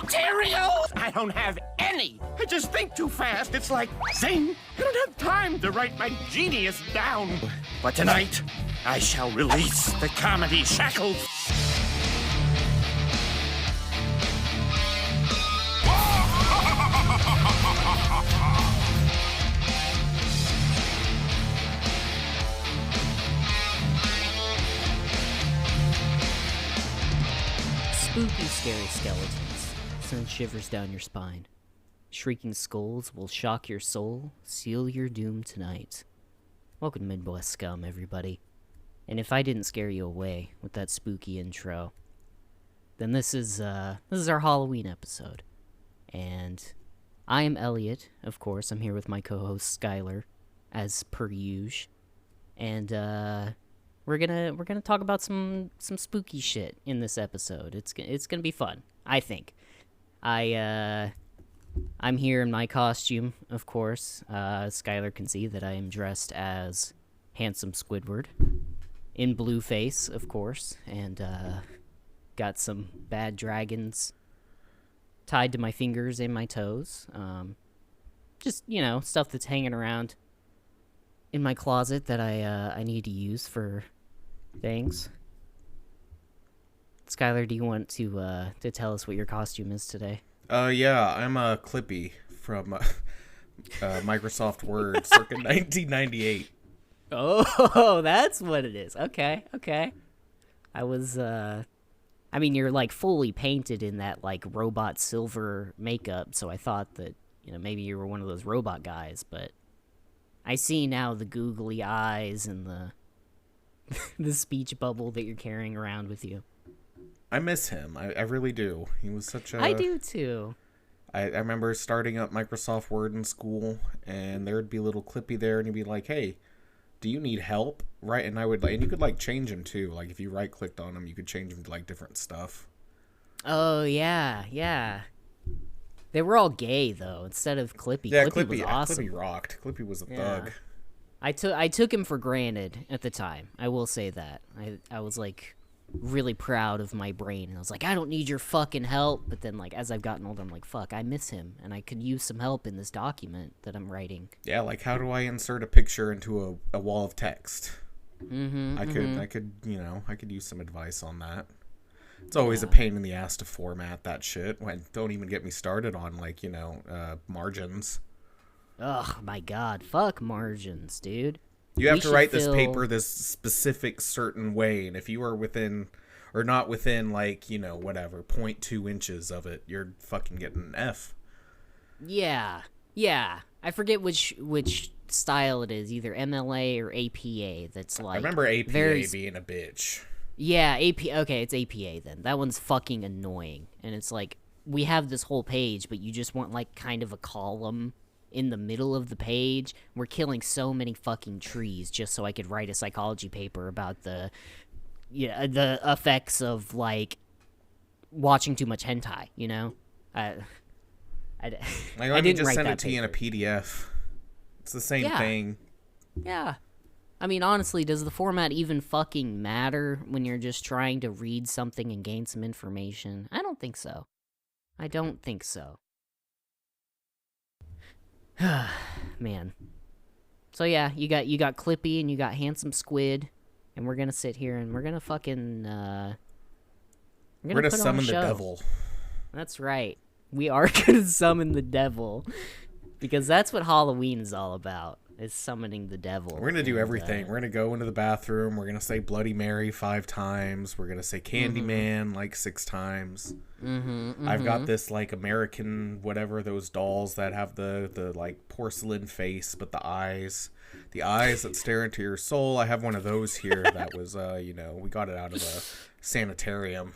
materials! I don't have any. I just think too fast. It's like, zing, I don't have time to write my genius down. But tonight, I shall release the comedy shackles. Spooky, scary skeletons send shivers down your spine. Shrieking skulls will shock your soul, seal your doom tonight. Welcome to Midwest Scum, everybody. And if I didn't scare you away with that spooky intro, then this is our Halloween episode. And I am Elliott, of course. I'm here with my co-host Skyler, as per usual. And we're gonna talk about some spooky shit in this episode. It's gonna be fun, I think. I'm here in my costume, of course. Skyler can see that I am dressed as handsome Squidward, in blue face, of course, and got some bad dragons tied to my fingers and my toes. Just stuff that's hanging around in my closet that I need to use for things. Skyler, do you want to tell us what your costume is today? Yeah, I'm a Clippy from Microsoft Word, circa 1998. Oh, that's what it is. Okay. I was, you're, like, fully painted in that, like, robot silver makeup, so I thought that, maybe you were one of those robot guys, but I see now the googly eyes and the the speech bubble that you're carrying around with you. I miss him. I really do. He was such a... I do, too. I remember starting up Microsoft Word in school, and there'd be little Clippy there, and he'd be like, hey, do you need help? Right? And and you could, like, change him, too. Like, if you right-clicked on him, you could change him to, like, different stuff. Oh, yeah. They were all gay, though, instead of Clippy. Yeah, Clippy was awesome. Clippy rocked. Clippy was a thug. I took him for granted at the time. I will say that. I was, like, really proud of my brain. And I was like, I don't need your fucking help. But then, like, as I've gotten older, I'm like, fuck, I miss him. And I could use some help in this document that I'm writing. Yeah, like, how do I insert a picture into a wall of text? I could use some advice on that. It's always a pain in the ass to format that shit. Don't even get me started on, like, margins. Ugh, my god. Fuck margins, dude. You have to write this paper this specific certain way, and if you are within, or not within, like, whatever, 0.2 inches of it, you're fucking getting an F. Yeah. I forget which style it is, either MLA or APA, that's like... I remember APA being a bitch. Yeah, okay, it's APA then. That one's fucking annoying, and it's like, we have this whole page, but you just want, like, kind of a column in the middle of the page. We're killing so many fucking trees just so I could write a psychology paper about the effects of, like, watching too much hentai, I didn't just write send that it to you in a PDF. It's the same thing. Yeah. I mean, honestly, does the format even fucking matter when you're just trying to read something and gain some information? I don't think so. Man. So yeah, you got Clippy and you got handsome Squid, and we're gonna sit here and we're gonna fucking we're gonna summon the devil. That's right. We are gonna summon the devil, because that's what Halloween is all about. Is summoning the devil. We're gonna do everything. We're gonna go into the bathroom. We're gonna say Bloody Mary 5 times. We're gonna say Candyman like 6 times. I've got this, like, American whatever, those dolls that have the like porcelain face, but the eyes that stare into your soul. I have one of those here that was we got it out of a sanitarium,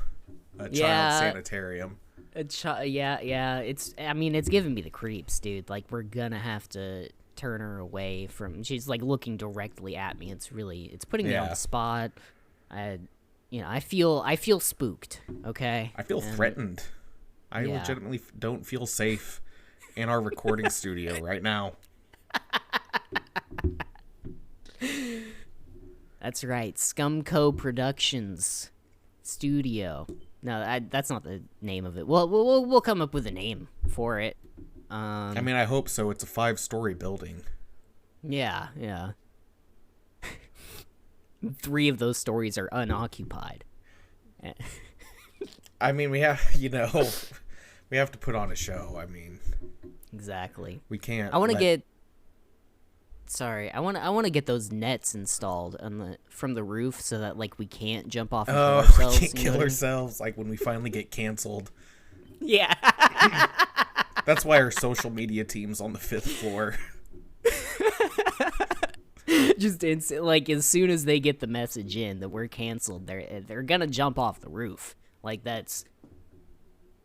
child sanitarium. Yeah. It's giving me the creeps, dude. Like, we're gonna have to turn her away from... She's, like, looking directly at me. It's putting me on the spot. I feel spooked, okay? I feel threatened. I legitimately don't feel safe in our recording studio right now. That's right. Scumco Productions studio. No, that's not the name of it. We'll come up with a name for it. I mean, I hope so. It's a 5-story building. Yeah. 3 of those stories are unoccupied. I mean, we have to put on a show. I mean, exactly. We can't. I want to get. Sorry, I want to get those nets installed from the roof so that like we can't jump off and kill ourselves. We can't kill ourselves like when we finally get canceled. Yeah. That's why our social media team's on the 5th floor. Just like as soon as they get the message in that we're canceled, they're gonna jump off the roof. Like that's.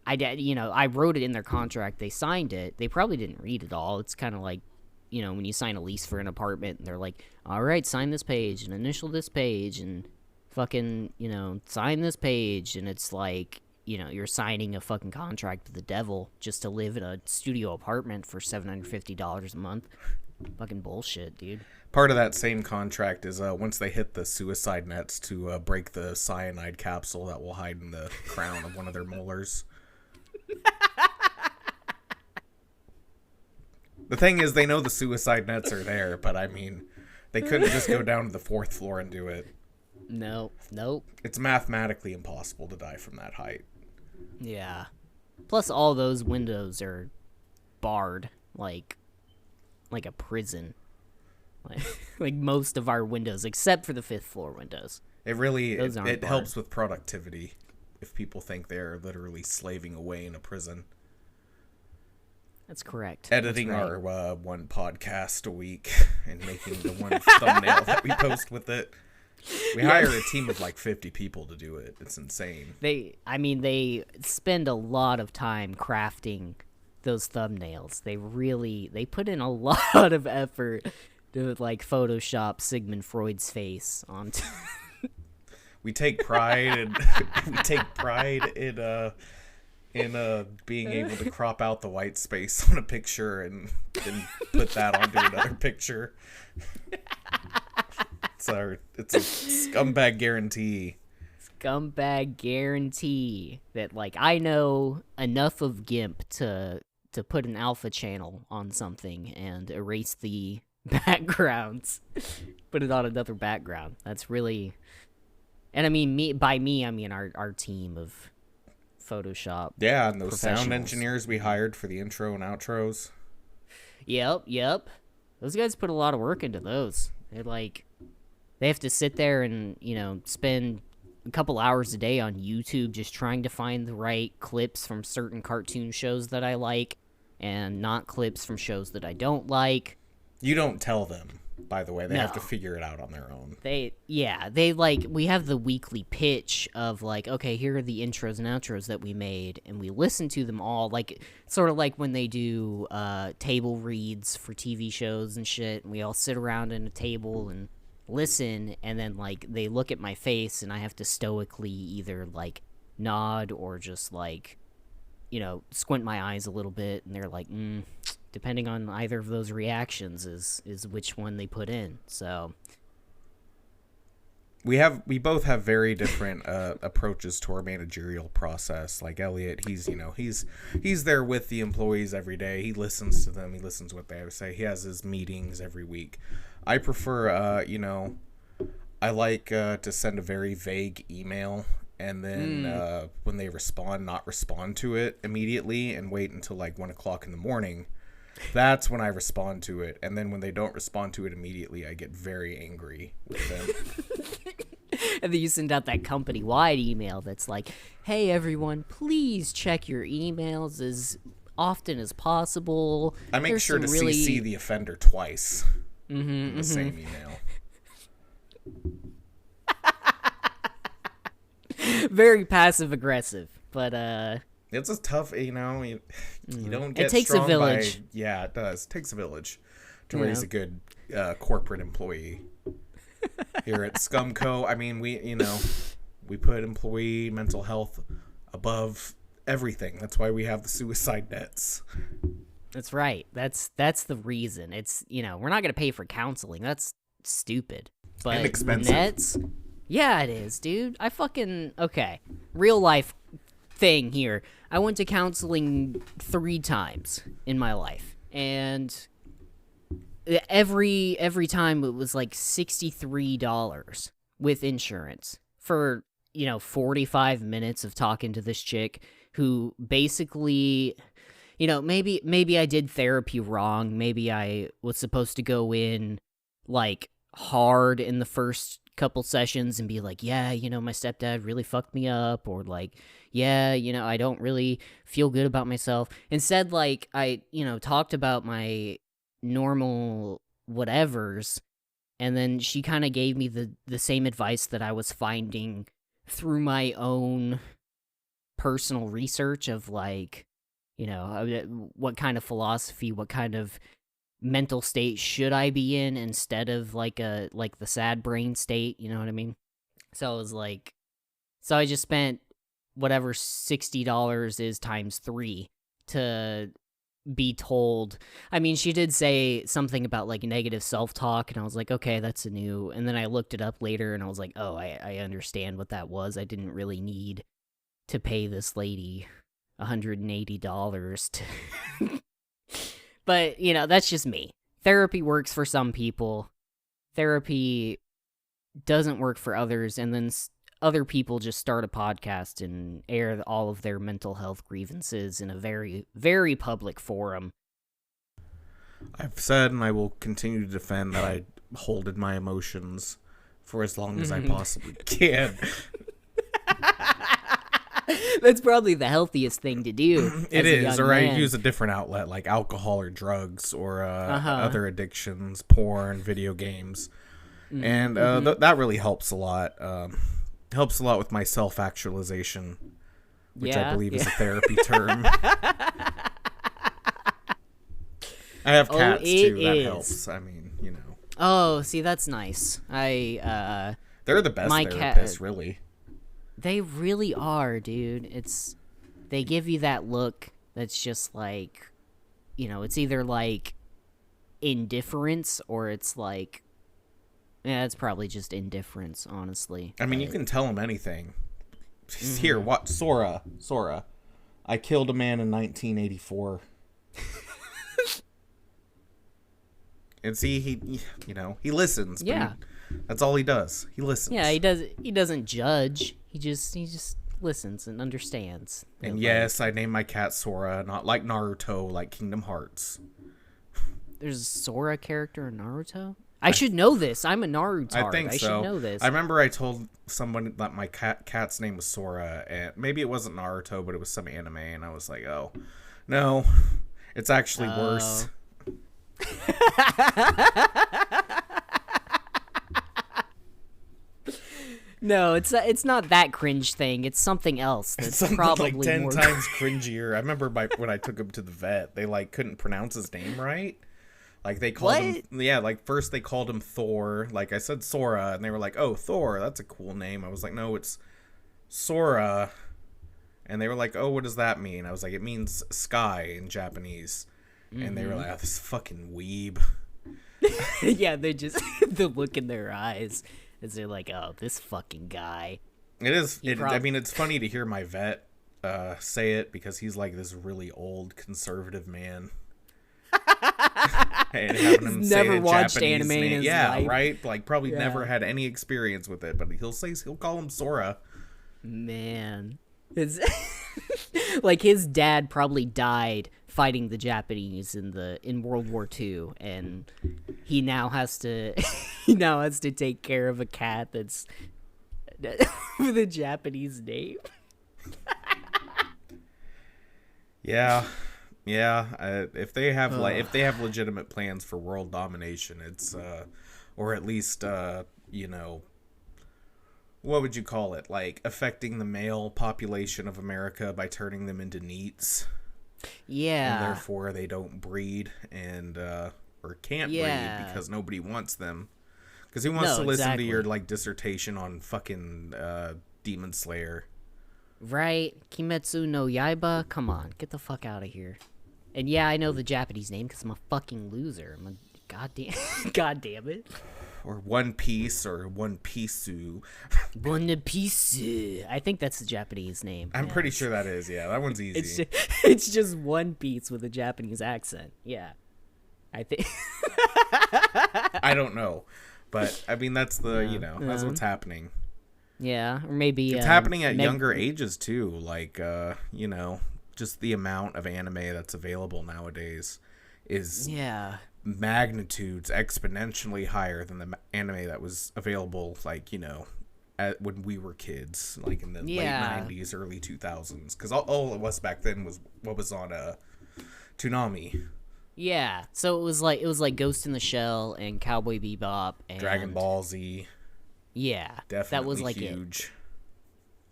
I wrote it in their contract. They signed it. They probably didn't read it all. It's kind of like, when you sign a lease for an apartment, and they're like, all right, sign this page and initial this page and fucking, sign this page. And it's like, you're signing a fucking contract with the devil just to live in a studio apartment for $750 a month. Fucking bullshit, dude. Part of that same contract is once they hit the suicide nets to break the cyanide capsule that will hide in the crown of one of their molars. The thing is, they know the suicide nets are there, but I mean, they couldn't just go down to the 4th floor and do it. Nope. It's mathematically impossible to die from that height. Yeah. Plus, all those windows are barred, like a prison. Like most of our windows, except for the 5th floor windows. It helps with productivity if people think they're literally slaving away in a prison. That's correct. Editing our one podcast a week and making the one thumbnail that we post with it. We hire a team of like 50 people to do it. It's insane. They spend a lot of time crafting those thumbnails. They put in a lot of effort to like Photoshop Sigmund Freud's face onto. We take pride in being able to crop out the white space on a picture and then put that onto another picture. It's a scumbag guarantee. Scumbag guarantee that like I know enough of GIMP to put an alpha channel on something and erase the backgrounds, put it on another background. That's really, and I mean I mean our team of Photoshop. Yeah, and those sound engineers we hired for the intro and outros. Yep. Those guys put a lot of work into those. They have to sit there and, spend a couple hours a day on YouTube just trying to find the right clips from certain cartoon shows that I like and not clips from shows that I don't like. You don't tell them, by the way. They have to figure it out on their own. We have the weekly pitch of like, okay, here are the intros and outros that we made, and we listen to them all, like sort of like when they do table reads for TV shows and shit, and we all sit around in a table and listen, and then like they look at my face and I have to stoically either like nod or just like, squint my eyes a little bit, and they're like, depending on either of those reactions is which one they put in. So we both have very different approaches to our managerial process. Like Elliott, he's there with the employees every day. He listens to them. He listens to what they have to say. He has his meetings every week. I prefer, I like to send a very vague email and then when they respond, not respond to it immediately and wait until like 1 o'clock in the morning. That's when I respond to it. And then when they don't respond to it immediately, I get very angry with them. And then you send out that company-wide email that's like, hey, everyone, please check your emails as often as possible. I make sure to CC the offender twice in the same email. Very passive-aggressive, but it's a tough, you don't get it takes strong a village. Yeah, it does. It takes a village to raise a good corporate employee. Here at Scumco, I mean, we put employee mental health above everything. That's why we have the suicide nets. That's right. That's the reason. It's, we're not going to pay for counseling. That's stupid. But and expensive. Nets, yeah, it is, dude. Okay. Real life thing here. I went to counseling 3 times in my life, and every time it was like $63 with insurance for, 45 minutes of talking to this chick who basically, maybe I did therapy wrong. Maybe I was supposed to go in like hard in the first couple sessions and be like, yeah, my stepdad really fucked me up, or like, yeah, I don't really feel good about myself. Instead, like, I, talked about my normal whatevers, and then she kind of gave me the same advice that I was finding through my own personal research of, like, what kind of philosophy, what kind of mental state should I be in instead of like the sad brain state, you know what I mean? So I was like, so I just spent whatever $60 is times 3 to be told. I mean, she did say something about like negative self-talk, and I was like, okay, that's and then I looked it up later and I was like, oh, I understand what that was. I didn't really need to pay this lady $180 to but, that's just me. Therapy works for some people. Therapy doesn't work for others, and then other people just start a podcast and air all of their mental health grievances in a very, very public forum. I've said, and I will continue to defend, that I hold in my emotions for as long as I possibly can. That's probably the healthiest thing to do. It is, or man. I use a different outlet like alcohol or drugs or other addictions, porn, video games. And that really helps a lot. Helps a lot with my self-actualization, which I believe is a therapy term. I have cats too, that helps. I mean, Oh, see, that's nice. They're the best therapists, cat, really. They really are, dude. They give you that look that's just like, it's either like indifference or it's like, yeah, it's probably just indifference, honestly. I mean, you can tell them anything. Here, what? Sora. I killed a man in 1984. And see, he listens. Yeah. That's all he does. He listens. Yeah, he doesn't judge. He just listens and understands. And yes, I named my cat Sora, not like Naruto, like Kingdom Hearts. There's a Sora character in Naruto? I should know this. I'm a Naruto. I think so. I should know this. I remember I told someone that my cat's name was Sora, and maybe it wasn't Naruto, but it was some anime, and I was like, oh, no, it's actually worse. No, it's not that cringe thing. It's something else. That's it's something probably like 10 more times cringier. I remember when I took him to the vet, they like couldn't pronounce his name right. Like they called him, like first they called him Thor. Like I said Sora, and they were like, "Oh, Thor, that's a cool name." I was like, "No, it's Sora." And they were like, "Oh, what does that mean?" I was like, "It means sky in Japanese." And they were like, "Oh, this fucking weeb." Yeah, they're just the look in their eyes as they're like, "Oh, this fucking guy." It is. I mean, it's funny to hear my vet say it because he's like this really old conservative man. And having him never say watched Japanese anime in his life. Right? Like probably never had any experience with it, but he'll call him Sora. Man, it's like his dad probably died fighting the Japanese in World War II, and he now has to take care of a cat that's with a Japanese name. Yeah. If they have legitimate plans for world domination, it's or at least what would you call it? Like affecting the male population of America by turning them into neats. Yeah. And therefore they don't breed and or can't breed because nobody wants them. Because who wants to listen to your like dissertation on fucking Demon Slayer? Right? Kimetsu no Yaiba? Come on, get the fuck out of here. And yeah, I know the Japanese name because I'm a fucking loser. God damn it. or One Piece or One Piece-u. One Piece. I think that's the Japanese name. I'm pretty sure that is. Yeah, that one's easy. It's just One Piece with a Japanese accent. Yeah. I think. I don't know. But, I mean, that's that's what's happening. Yeah, or maybe... It's happening at younger ages, too. Like, just the amount of anime that's available nowadays is magnitudes exponentially higher than the anime that was available, like, when we were kids, like in the late 90s, early 2000s. Because all it was back then was what was on Toonami. Yeah, so it was like Ghost in the Shell and Cowboy Bebop and Dragon Ball Z. Yeah, definitely that was like huge.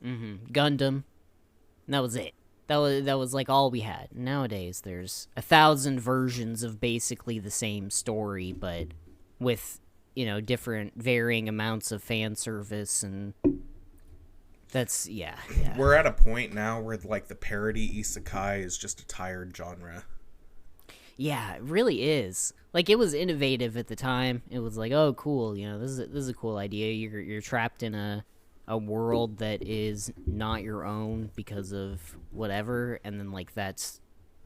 Gundam. And that was it. That was like all we had. Nowadays, there's 1,000 versions of basically the same story, but with different varying amounts of fan service, and that's yeah. We're at a point now where like the parody isekai is just a tired genre. Yeah, it really is. Like, it was innovative at the time. It was like, oh, cool, this is a cool idea. You're trapped in a world that is not your own because of whatever, and then like that's,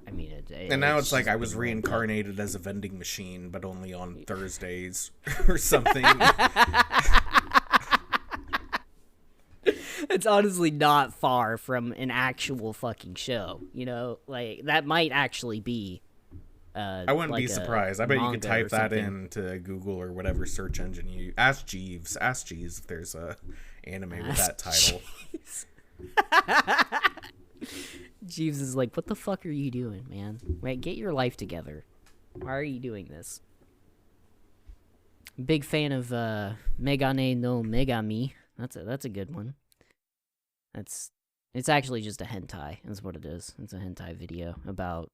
I mean, and now it's like I was reincarnated as a vending machine, but only on Thursdays or something. It's honestly not far from an actual fucking show. Like that might actually be. I wouldn't be surprised. I bet you could type that into Google or whatever search engine you ask Jeeves. Ask Jeeves if there's a anime with that title. Jeeves is like, what the fuck are you doing, man? Wait, get your life together. Why are you doing this? Big fan of Megane no Megami. That's a good one. It's actually just a hentai, is what it is. It's a hentai video about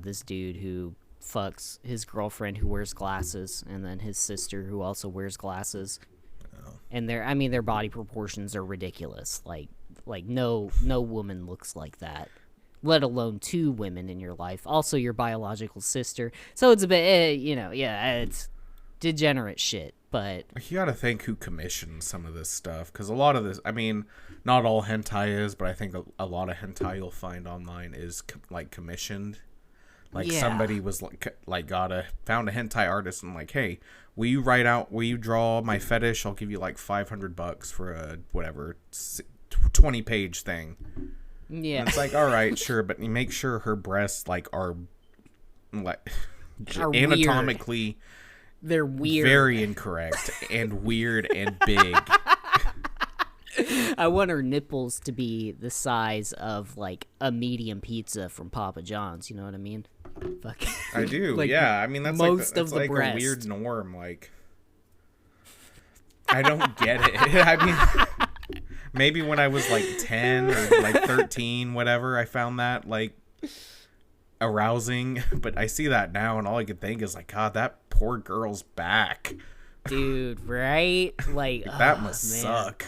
this dude who fucks his girlfriend who wears glasses, and then his sister who also wears glasses. Oh. And their body proportions are ridiculous. Like no woman looks like that, let alone two women in your life. Also your biological sister. So it's a bit, it's degenerate shit. But you gotta think who commissioned some of this stuff, because a lot of this, I mean, not all hentai is, but I think a lot of hentai you'll find online is like commissioned. Like somebody was found a hentai artist and like, hey, will you draw my fetish? I'll give you like $500 for a whatever 20-page thing. Yeah, and it's like, all right, sure, but you make sure her breasts like are anatomically weird. They're weird, very incorrect, and weird and big. I want her nipples to be the size of like a medium pizza from Papa John's. You know what I mean? Fuck. I do. Like, yeah, I mean that's most like, of the like breast. A weird norm. Like, I don't get it. I mean, maybe when I was like 10 or like 13, whatever, I found that like arousing. But I see that now, and all I could think is like, God, that poor girl's back. Dude, right? Like that must suck.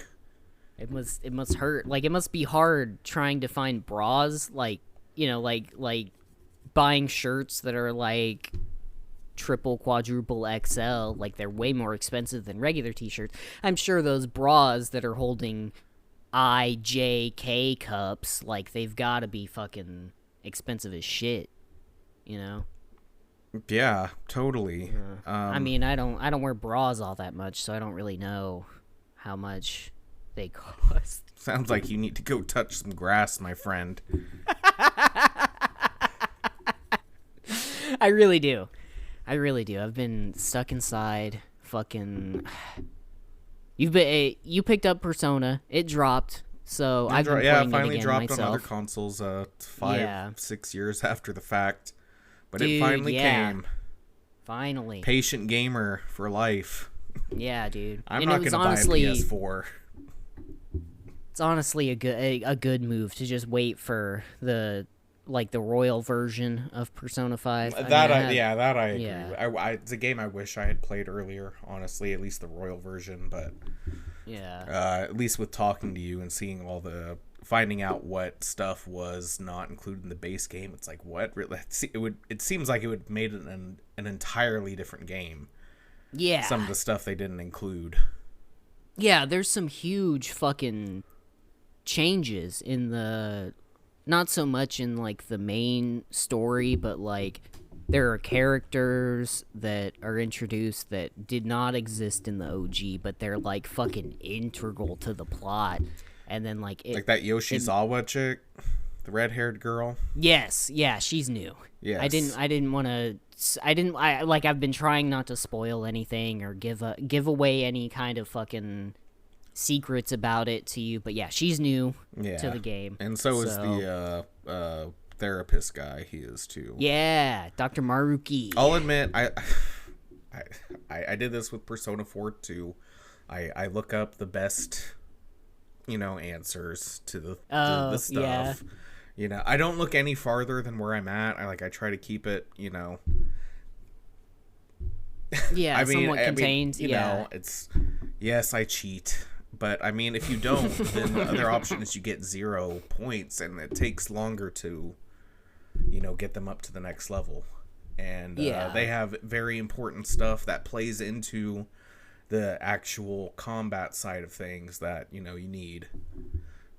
It must hurt. Like, it must be hard trying to find bras, like, like buying shirts that are like triple, quadruple XL, like they're way more expensive than regular t-shirts. I'm sure those bras that are holding IJK cups, like they've got to be fucking expensive as shit, Yeah, totally. I mean, I don't wear bras all that much, so I don't really know how much they cost. Sounds like you need to go touch some grass, my friend. I really do. I've been stuck inside. Fucking. You picked up Persona. It dropped. So I've been playing finally it again dropped myself. on other consoles. 5-6 years after the fact, but dude, it finally came. Finally. Patient gamer for life. Yeah, dude. I'm not gonna buy a PS4. It's honestly a good move to just wait for the royal version of Persona 5. I agree. Yeah. It's a game I wish I had played earlier, honestly, at least the royal version, but yeah. At least with talking to you and seeing finding out what stuff was not included in the base game, it's like, what? It seems like it would made it an entirely different game. Yeah. Some of the stuff they didn't include. Yeah, there's some huge fucking changes in the... Not so much in, like, the main story, but, like, there are characters that are introduced that did not exist in the OG, but they're, like, fucking integral to the plot. And then, like... like that Yoshizawa chick? The red-haired girl? Yes, yeah, she's new. Yes. I didn't want to... I've been trying not to spoil anything or give away any kind of fucking... secrets about it to you, but yeah, she's new to the game, and so is the therapist guy. He is too. Yeah, Dr. Maruki. I'll admit, I did this with Persona 4 too. I look up the best, answers to the stuff. Yeah. I don't look any farther than where I'm at. I try to keep it, Yeah, somewhat contained. It's yes, I cheat. But, I mean, if you don't, then the other option is you get 0 points, and it takes longer to, get them up to the next level. And they have very important stuff that plays into the actual combat side of things that, you need.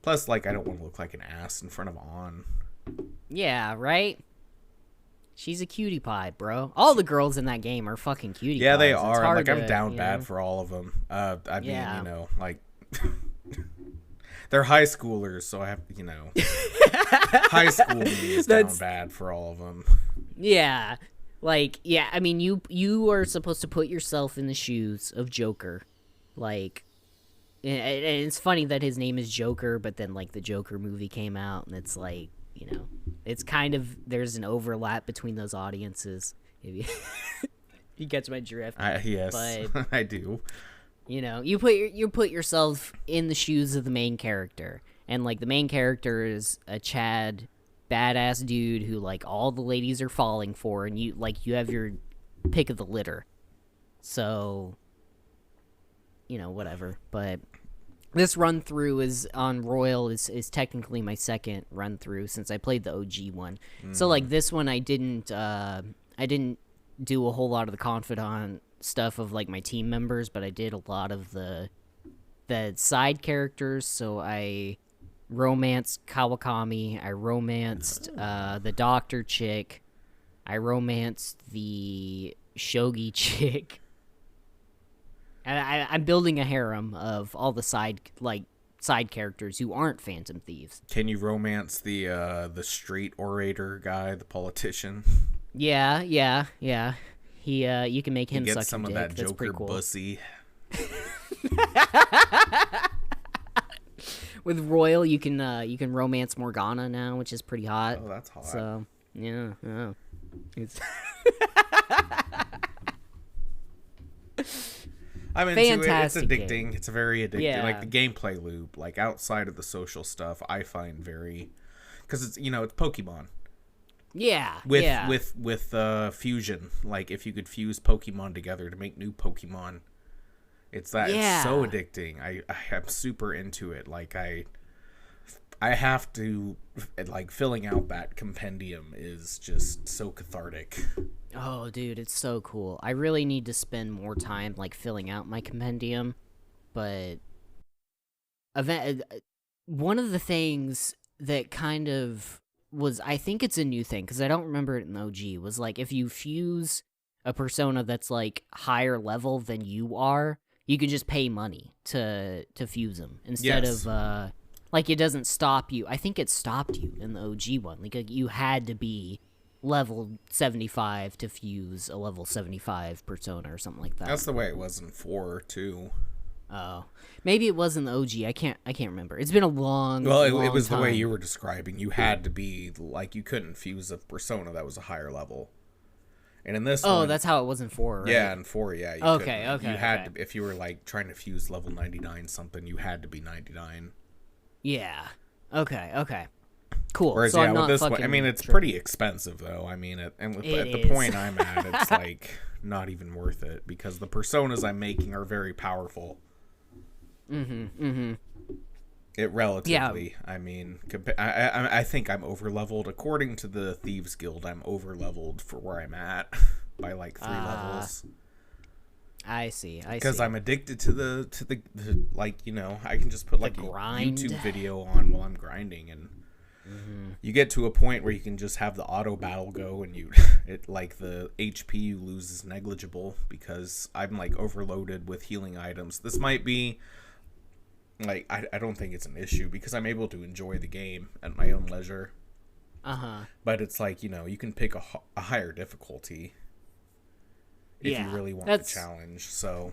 Plus, I don't want to look like an ass in front of Ann. Yeah, right? She's a cutie pie, bro. All the girls in that game are fucking cutie pies. Yeah, they are. I'm to, down bad for all of them. They're high schoolers, so I have, high school me is down bad for all of them. Yeah. I mean, you are supposed to put yourself in the shoes of Joker. And it's funny that his name is Joker, but then, the Joker movie came out, and it's it's kind of, there's an overlap between those audiences. Maybe you catch my drift. Yes, but, I do. You put yourself in the shoes of the main character, and the main character is a Chad badass dude who all the ladies are falling for, and you have your pick of the litter. So, whatever. But this run through is on Royal is technically my second run through since I played the OG one. So this one I didn't do a whole lot of the confidant stuff of my team members, but I did a lot of the side characters. So I romanced Kawakami, I romanced the doctor chick, I romanced the shogi chick. I'm building a harem of all the side characters who aren't Phantom Thieves. Can you romance the street orator guy, the politician? Yeah. He, you can make him suck some your of dick. that That's Joker cool. bussy. With Royal, you can romance Morgana now, which is pretty hot. Oh, that's hot. So yeah. It's I'm into fantastic it. It's addicting. game. It's very addicting. Yeah. The gameplay loop, outside of the social stuff, I find very, because it's it's Pokemon. Yeah. With fusion, if you could fuse Pokemon together to make new Pokemon, it's so addicting. I'm super into it. I have to filling out that compendium is just so cathartic. Oh, dude, it's so cool. I really need to spend more time filling out my compendium, but one of the things that kind of was, I think it's a new thing because I don't remember it in OG, was if you fuse a persona that's higher level than you are, you can just pay money to fuse them instead of it doesn't stop you. I think it stopped you in the OG one. You had to be level 75 to fuse a level 75 persona or something like that. That's the way it was in 4 too. Oh, maybe it was in the OG. I can't remember. It's been a long. Well, it long was time. The way you were describing. You had to be you couldn't fuse a persona that was a higher level. And in this one, that's how it was in 4, right? Yeah, in 4, yeah. You Okay. You had to, if you were trying to fuse level 99 something, you had to be 99. Yeah. Okay. Cool. Whereas, so with this one, I mean, it's pretty expensive, though. I mean, at the point I'm at, it's not even worth it because the personas I'm making are very powerful. It relatively, yeah. I mean, I think I'm over-leveled. According to the Thieves Guild, I'm over-leveled for where I'm at by 3 levels. I see. Because I'm addicted to the like, you know, I can just put like a grind. YouTube video on while I'm grinding, and you get to a point where you can just have the auto battle go, and it like the HP you lose is negligible because I'm like overloaded with healing items. This might be like I don't think it's an issue because I'm able to enjoy the game at my own leisure. But it's like, you know, you can pick a higher difficulty if you really want the challenge. So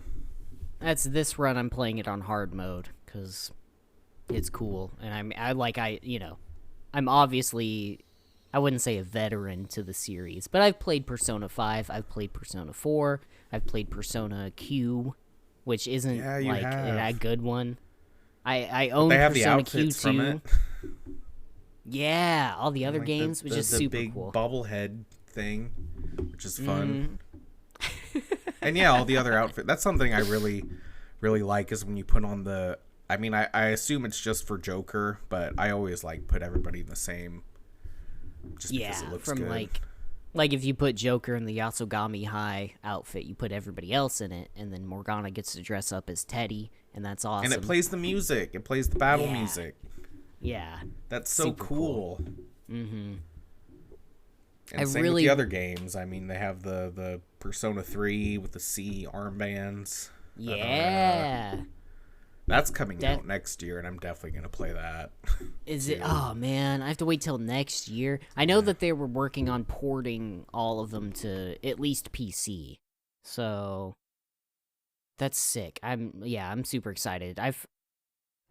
that's this run. I'm playing it on hard mode because it's cool, and I'm obviously, I wouldn't say a veteran to the series, but I've played Persona 5, I've played Persona 4, I've played Persona Q, which isn't a good one. I own they have Persona the outfits Q2. from it. Yeah, all the other games, which is super big cool. Bobblehead thing, which is fun. And yeah, all the other outfits. That's something I really, really like is when you put on the... I mean, I assume it's just for Joker, but I always like put everybody in the same, just because it looks good. Like if you put Joker in the Yasogami High outfit, you put everybody else in it, and then Morgana gets to dress up as Teddy, and that's awesome. And it plays the music. It plays the battle music. Yeah. That's so cool. Mm-hmm. And same with the other games. I mean, they have the Persona 3 with the C armbands. Yeah. That's coming out next year, and I'm definitely going to play that. Is it? Oh, man. I have to wait till next year. I know that they were working on porting all of them to at least PC. So, that's sick. I'm super excited. I've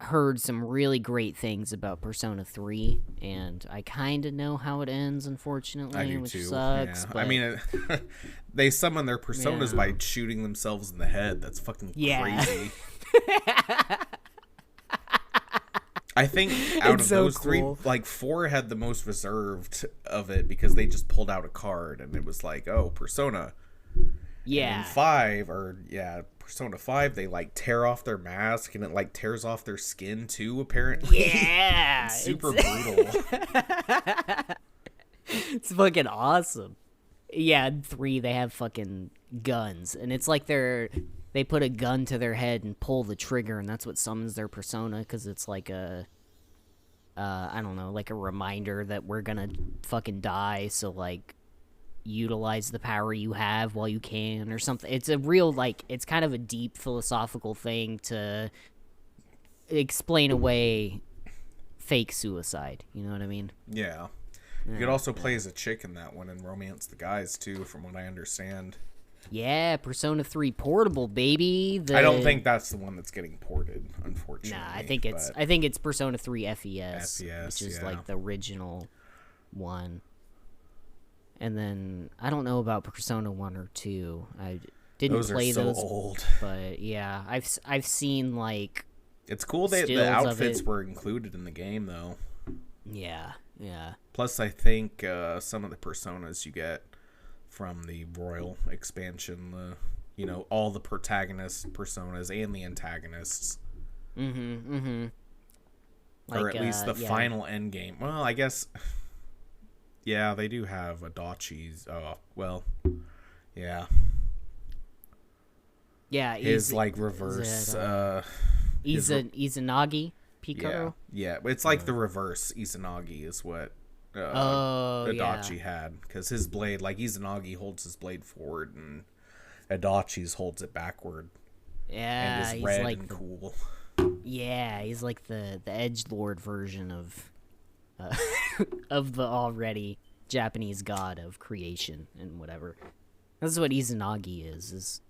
heard some really great things about Persona 3, and I kind of know how it ends, unfortunately, I do which too. sucks. Yeah. But... I mean, they summon their personas by shooting themselves in the head. That's fucking crazy. I think out of those three, like 4 had the most reserved of it because they just pulled out a card and it was like, oh, Persona. Yeah. And Persona 5, they like tear off their mask and it like tears off their skin too, apparently. Yeah. It's super brutal. It's fucking awesome. Yeah, in 3 they have fucking guns, and it's like they put a gun to their head and pull the trigger, and that's what summons their persona, because it's like I don't know, like a reminder that we're gonna fucking die, so like utilize the power you have while you can, or something. It's a real, like, it's kind of a deep philosophical thing to explain away fake suicide, you know what I mean? Yeah. You could also play as a chick in that one and romance the guys too, from what I understand. Yeah, Persona 3 Portable, baby. I don't think that's the one that's getting ported, unfortunately. Nah, I think it's Persona 3 FES, which is like the original one. And then I don't know about Persona 1 or 2. I didn't play those. Old. But yeah, I've seen like it's cool that the outfits were included in the game though. Yeah. Plus, I think some of the personas you get from the Royal expansion, all the protagonist personas and the antagonists. Or at least the final end game. Well, I guess, yeah, they do have Adachi's. Oh, well, yeah. Yeah, his like reverse. Izanagi Picaro. Yeah, it's like the reverse Izanagi is what Adachi had, because his blade, like Izanagi holds his blade forward and Adachi's holds it backward. Yeah, and is red and cool. Yeah, he's like the edgelord version of of the already Japanese god of creation and whatever. That's what Izanagi is.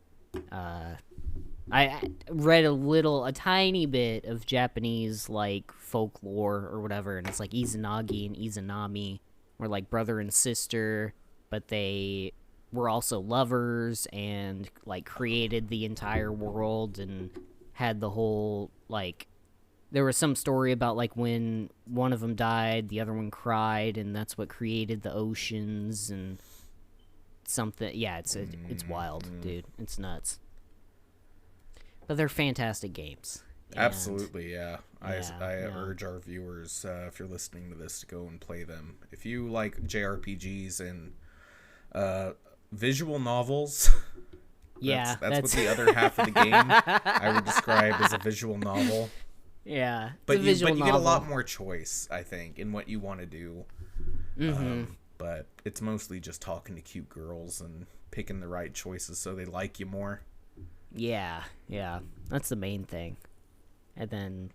I read a tiny bit of Japanese, like, folklore or whatever, and it's like Izanagi and Izanami were, like, brother and sister, but they were also lovers and, like, created the entire world and had the whole, like, there was some story about, like, when one of them died, the other one cried, and that's what created the oceans and something. Yeah, it's wild, dude. It's nuts. But they're fantastic games. Absolutely, yeah. I urge our viewers, if you're listening to this, to go and play them. If you like JRPGs and visual novels, Yeah, that's what the other half of the game I would describe as a visual novel. Yeah, But you novel. get a lot more choice, I think, in what you want to do. But it's mostly just talking to cute girls and picking the right choices so they like you more. Yeah, that's the main thing. And then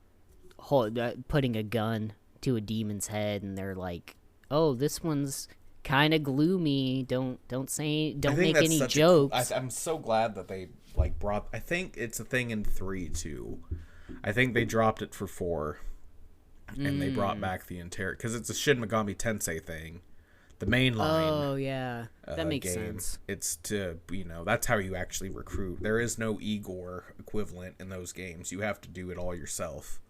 putting a gun to a demon's head, and they're like, "Oh, this one's kind of gloomy. Don't make any jokes." I'm so glad that they like brought. I think it's a thing in 3 too. I think they dropped it for 4, and they brought back the entire because it's a Shin Megami Tensei thing. The main line. Oh yeah, that makes sense. It's to that's how you actually recruit. There is no Igor equivalent in those games. You have to do it all yourself.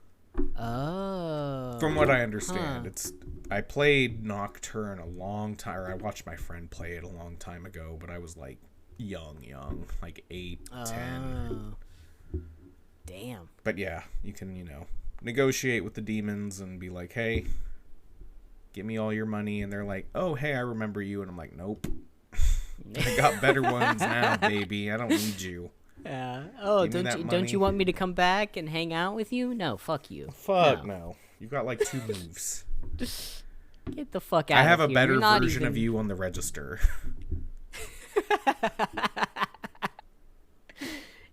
Oh. From what I understand, I played Nocturne a long time. Or I watched my friend play it a long time ago, but I was like young, like 8, 10. Damn. But yeah, you can negotiate with the demons and be like, hey, give me all your money, and they're like, oh, hey, I remember you, and I'm like, nope. I got better ones now, baby. I don't need you. Yeah. Oh, don't you want me to come back and hang out with you? No, fuck you. Fuck no. You've got like 2 moves. Get the fuck out of here. I have a better version of you on the register.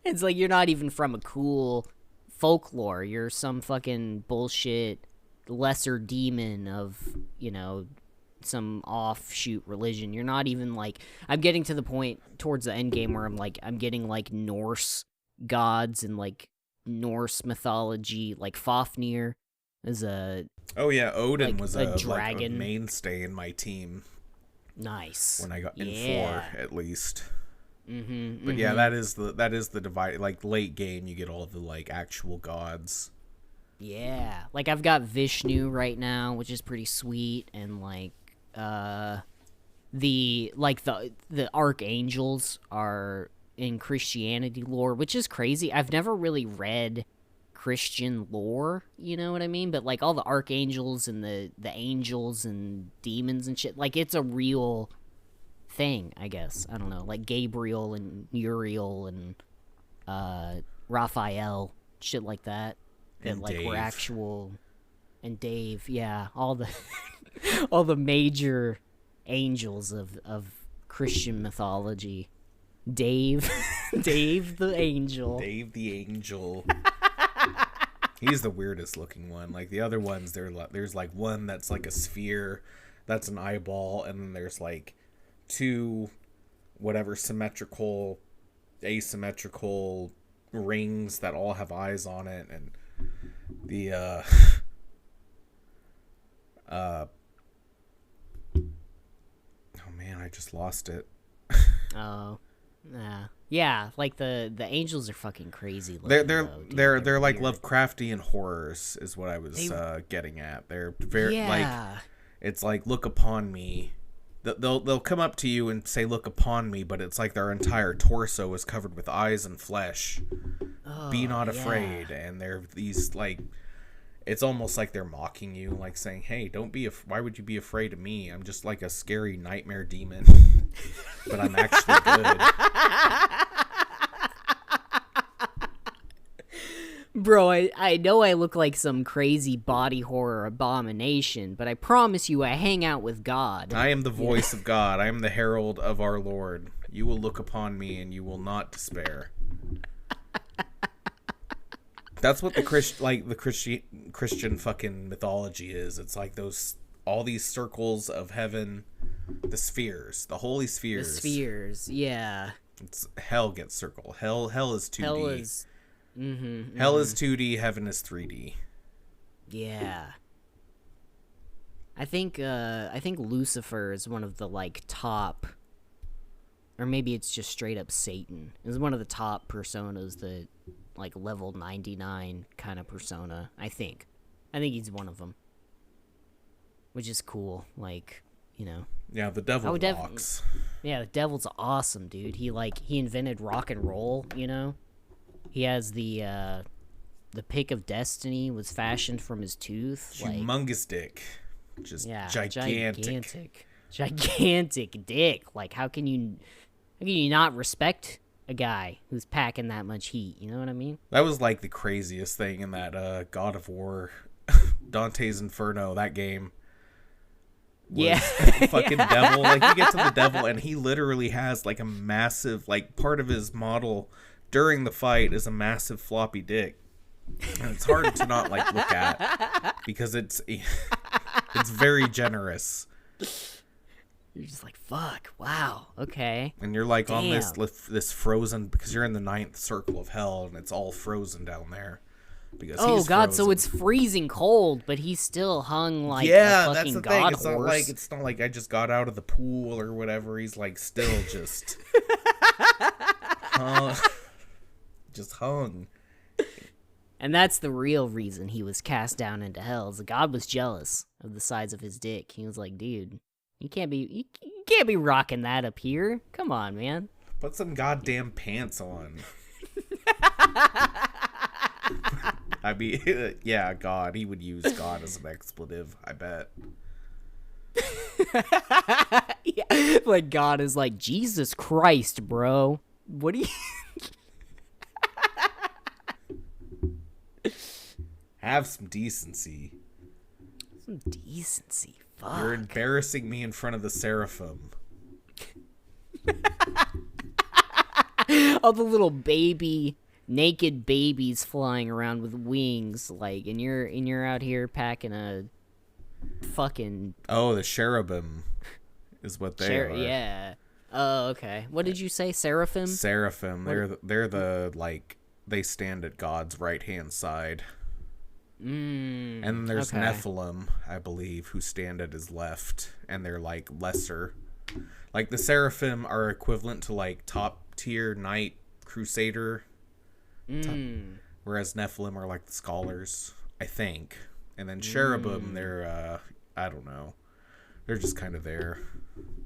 It's like you're not even from a cool folklore. You're some fucking bullshit lesser demon of, some offshoot religion. You're not even like, I'm getting to the point towards the end game where I'm getting like Norse gods and like Norse mythology, like Fafnir is a Odin was a dragon, like a mainstay in my team. Nice. When I got in 4 at least. But yeah, that is the divide. Like late game, you get all of the like actual gods. Yeah, like I've got Vishnu right now, which is pretty sweet, and like the archangels are in Christianity lore, which is crazy. I've never really read Christian lore, you know what I mean? But like all the archangels and the angels and demons and shit, like it's a real thing, I guess. I don't know, like Gabriel and Uriel and Raphael, shit like that. That like Dave. were actual, and Dave, yeah, all the all the major angels of Christian mythology. Dave the angel. Dave the angel. He's the weirdest looking one. Like the other ones, there's like one that's like a sphere, that's an eyeball, and then there's like 2 whatever symmetrical, asymmetrical rings that all have eyes on it, and the oh man, I just lost it. Oh, yeah, like the angels are fucking crazy looking. They're like Lovecraftian horrors is what I was getting at. They're very like, it's like, look upon me. They'll come up to you and say, look upon me, but it's like their entire torso is covered with eyes and flesh. Be not afraid. And they're these like, it's almost like they're mocking you, like saying, hey, don't be why would you be afraid of me? I'm just like a scary nightmare demon. But I'm actually good. Bro, I know I look like some crazy body horror abomination, but I promise you I hang out with God. I am the voice of God. I am the herald of our Lord. You will look upon me and you will not despair. That's what the Christian fucking mythology is. It's like all these circles of heaven, the spheres, the holy spheres. The spheres, yeah. It's hell gets circle. Hell is 2D. Hell is Hell is 2D, heaven is 3D. Yeah. I think Lucifer is one of the like top, or maybe it's just straight up Satan. Is one of the top personas, the like level 99 kind of persona, I think he's one of them. Which is cool, like, Yeah, the devil walks. Yeah, the devil's awesome, dude. He invented rock and roll, He has the pick of destiny was fashioned from his tooth. Humongous dick. Just gigantic. Gigantic dick. Like, how can you not respect a guy who's packing that much heat. You know what I mean? That was like the craziest thing in that God of War, Dante's Inferno, that game. Yeah. Fucking devil. Like, you get to the devil and he literally has like a massive, like, part of his model during the fight is a massive floppy dick. And it's hard to not like look at because it's very generous. You're just like, fuck, wow, okay. And you're like Damn. on this frozen, because you're in the 9th circle of hell and it's all frozen down there. Because oh he's god, frozen. so it's freezing cold, but he's still hung like yeah, a that's fucking the god thing. It's horse. it's not like I just got out of the pool or whatever. He's like still just just hung. And that's the real reason he was cast down into hell. Is the god was jealous of the size of his dick. He was like, dude, you can't be rocking that up here. Come on, man. Put some goddamn pants on. I mean, yeah, God. He would use God as an expletive, I bet. Yeah, like God is like, Jesus Christ, bro. What do you... Have some decency. Some decency, fuck. You're embarrassing me in front of the seraphim. All the little naked babies flying around with wings, like, and you're out here packing a fucking... Oh, the cherubim is what they are. Yeah. Oh, okay. What did you say, seraphim? Seraphim. They're the, like, they stand at God's right-hand side. And then there's okay. Nephilim, I believe, who stand at his left, and they're, like, lesser. Like, the seraphim are equivalent to, like, top-tier knight crusader, whereas Nephilim are, like, the scholars, I think. And then cherubim, they're, I don't know. They're just kind of there.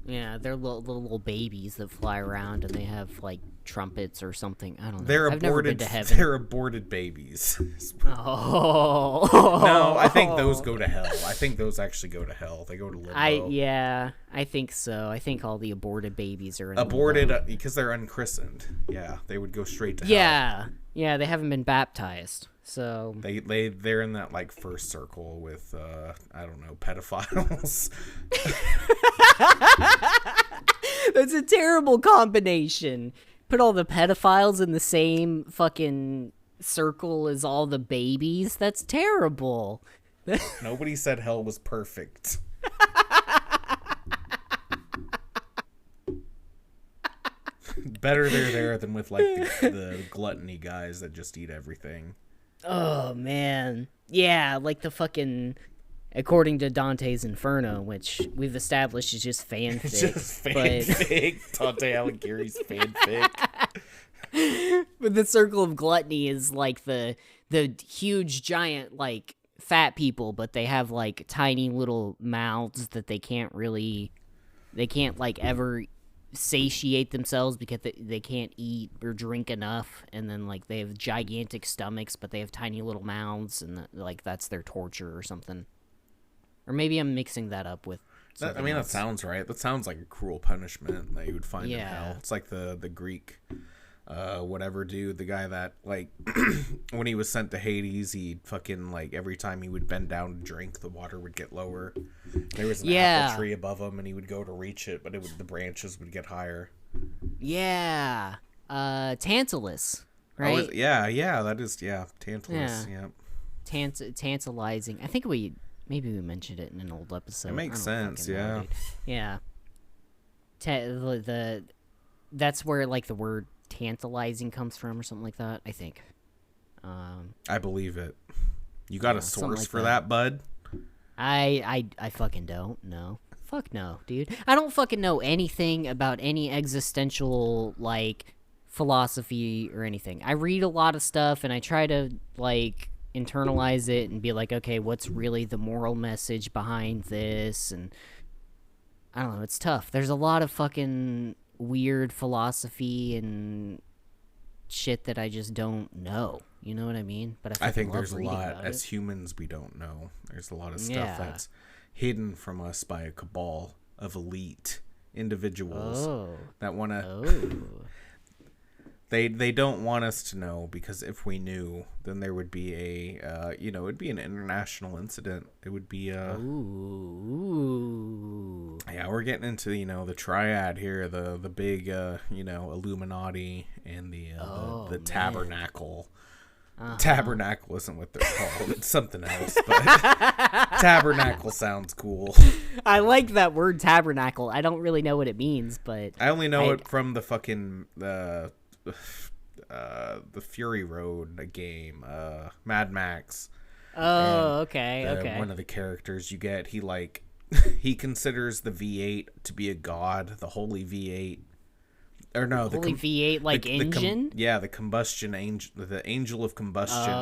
Yeah, they're little babies that fly around, and they have, like, trumpets or something. I don't know. They're I've aborted. never been to heaven. They're aborted babies. Oh. No, I think those go to hell. I think those actually go to hell. They go to limbo. I think so. I think all the aborted babies are in aborted limbo. Because they're unchristened. Yeah, they would go straight to hell. hell. Yeah, they haven't been baptized. So they're in that, like, first circle with I don't know, pedophiles. That's a terrible combination. Put all the pedophiles in the same fucking circle as all the babies. That's terrible. Nobody said hell was perfect. Better they're there than with, like, the gluttony guys that just eat everything. Oh, man. Yeah, like the fucking... According to Dante's Inferno, which we've established is just fanfic. It's just fanfic. Dante Alighieri's fanfic. But the circle of gluttony is like the huge, giant, like, fat people, but they have, like, tiny little mouths that they can't, like, ever satiate themselves because they can't eat or drink enough, and then, like, they have gigantic stomachs, but they have tiny little mouths, and, like, that's their torture or something. Or maybe I'm mixing that up with something else. That sounds right. That sounds like a cruel punishment that you would find in hell. It's like the Greek, whatever dude, the guy that, like, when he was sent to Hades, he'd fucking, like, every time he would bend down to drink, the water would get lower. There was an apple tree above him, and he would go to reach it, but the branches would get higher. Yeah. Tantalus, right? Oh, yeah, that is, Tantalus, yeah. Tantalizing. I think maybe we mentioned it in an old episode. It makes sense, yeah. Yeah. That's where, like, the word tantalizing comes from or something like that, I think. I believe it. You got a source like for that, bud? I fucking don't know. Fuck no, dude. I don't fucking know anything about any existential, like, philosophy or anything. I read a lot of stuff, and I try to, like, internalize it and be like, okay, what's really the moral message behind this? And I don't know, it's tough. There's a lot of fucking weird philosophy and shit that I just don't know. You know what I mean? But I think there's a lot as humans we don't know. There's a lot of stuff that's hidden from us by a cabal of elite individuals that want to They don't want us to know, because if we knew, then there would be it'd be an international incident. It would be Ooh. Yeah, we're getting into, the triad here, the big Illuminati and the tabernacle. Tabernacle isn't what they're called. It's something else, but tabernacle sounds cool. I like that word tabernacle. I don't really know what it means, but I only know it from the fucking the Fury Road game, Mad Max. Oh, okay. One of the characters you get, he considers the V8 to be a god, the holy V8. Or no, the holy V8 engine? The combustion angel, the angel of combustion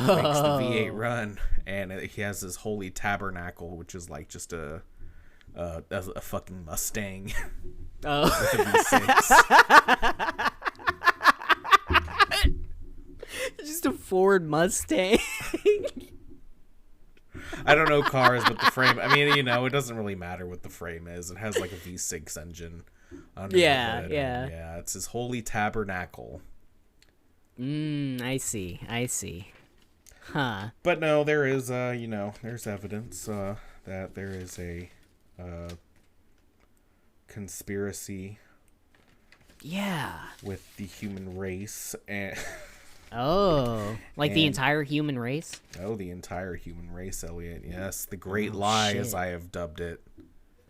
makes the V8 run, and he has this holy tabernacle, which is like just a fucking Mustang. Oh. With a V6. Just a Ford Mustang. I don't know cars, but the frame, it doesn't really matter what the frame is. It has like a V6 engine under it. Yeah, it's his holy tabernacle. I see. Huh. But no, there is, there's evidence that there is a conspiracy. Yeah. With the human race and. Oh, the entire human race? Oh, the entire human race, Elliott. Yes, the Great Lie, as I have dubbed it.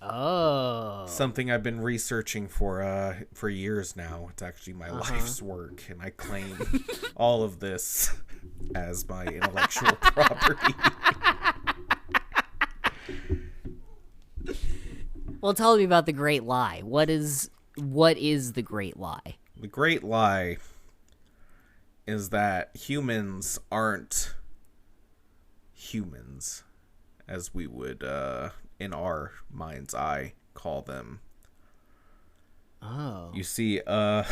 Oh. Something I've been researching for years now. It's actually my life's work, and I claim all of this as my intellectual property. Well, tell me about the Great Lie. What is the Great Lie? The Great Lie is that humans aren't humans, as we would, in our mind's eye, call them. Oh. You see, well,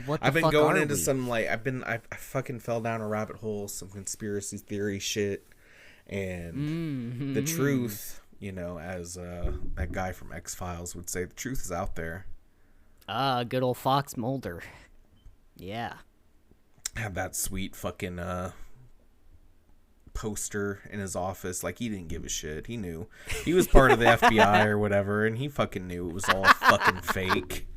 what the I've been fuck going are into we? some, I fucking fell down a rabbit hole, some conspiracy theory shit, and the truth, as that guy from X-Files would say, the truth is out there. Good old Fox Mulder. Yeah. Have that sweet fucking poster in his office. Like, he didn't give a shit. He knew. He was part of the FBI or whatever, and he fucking knew it was all fucking fake.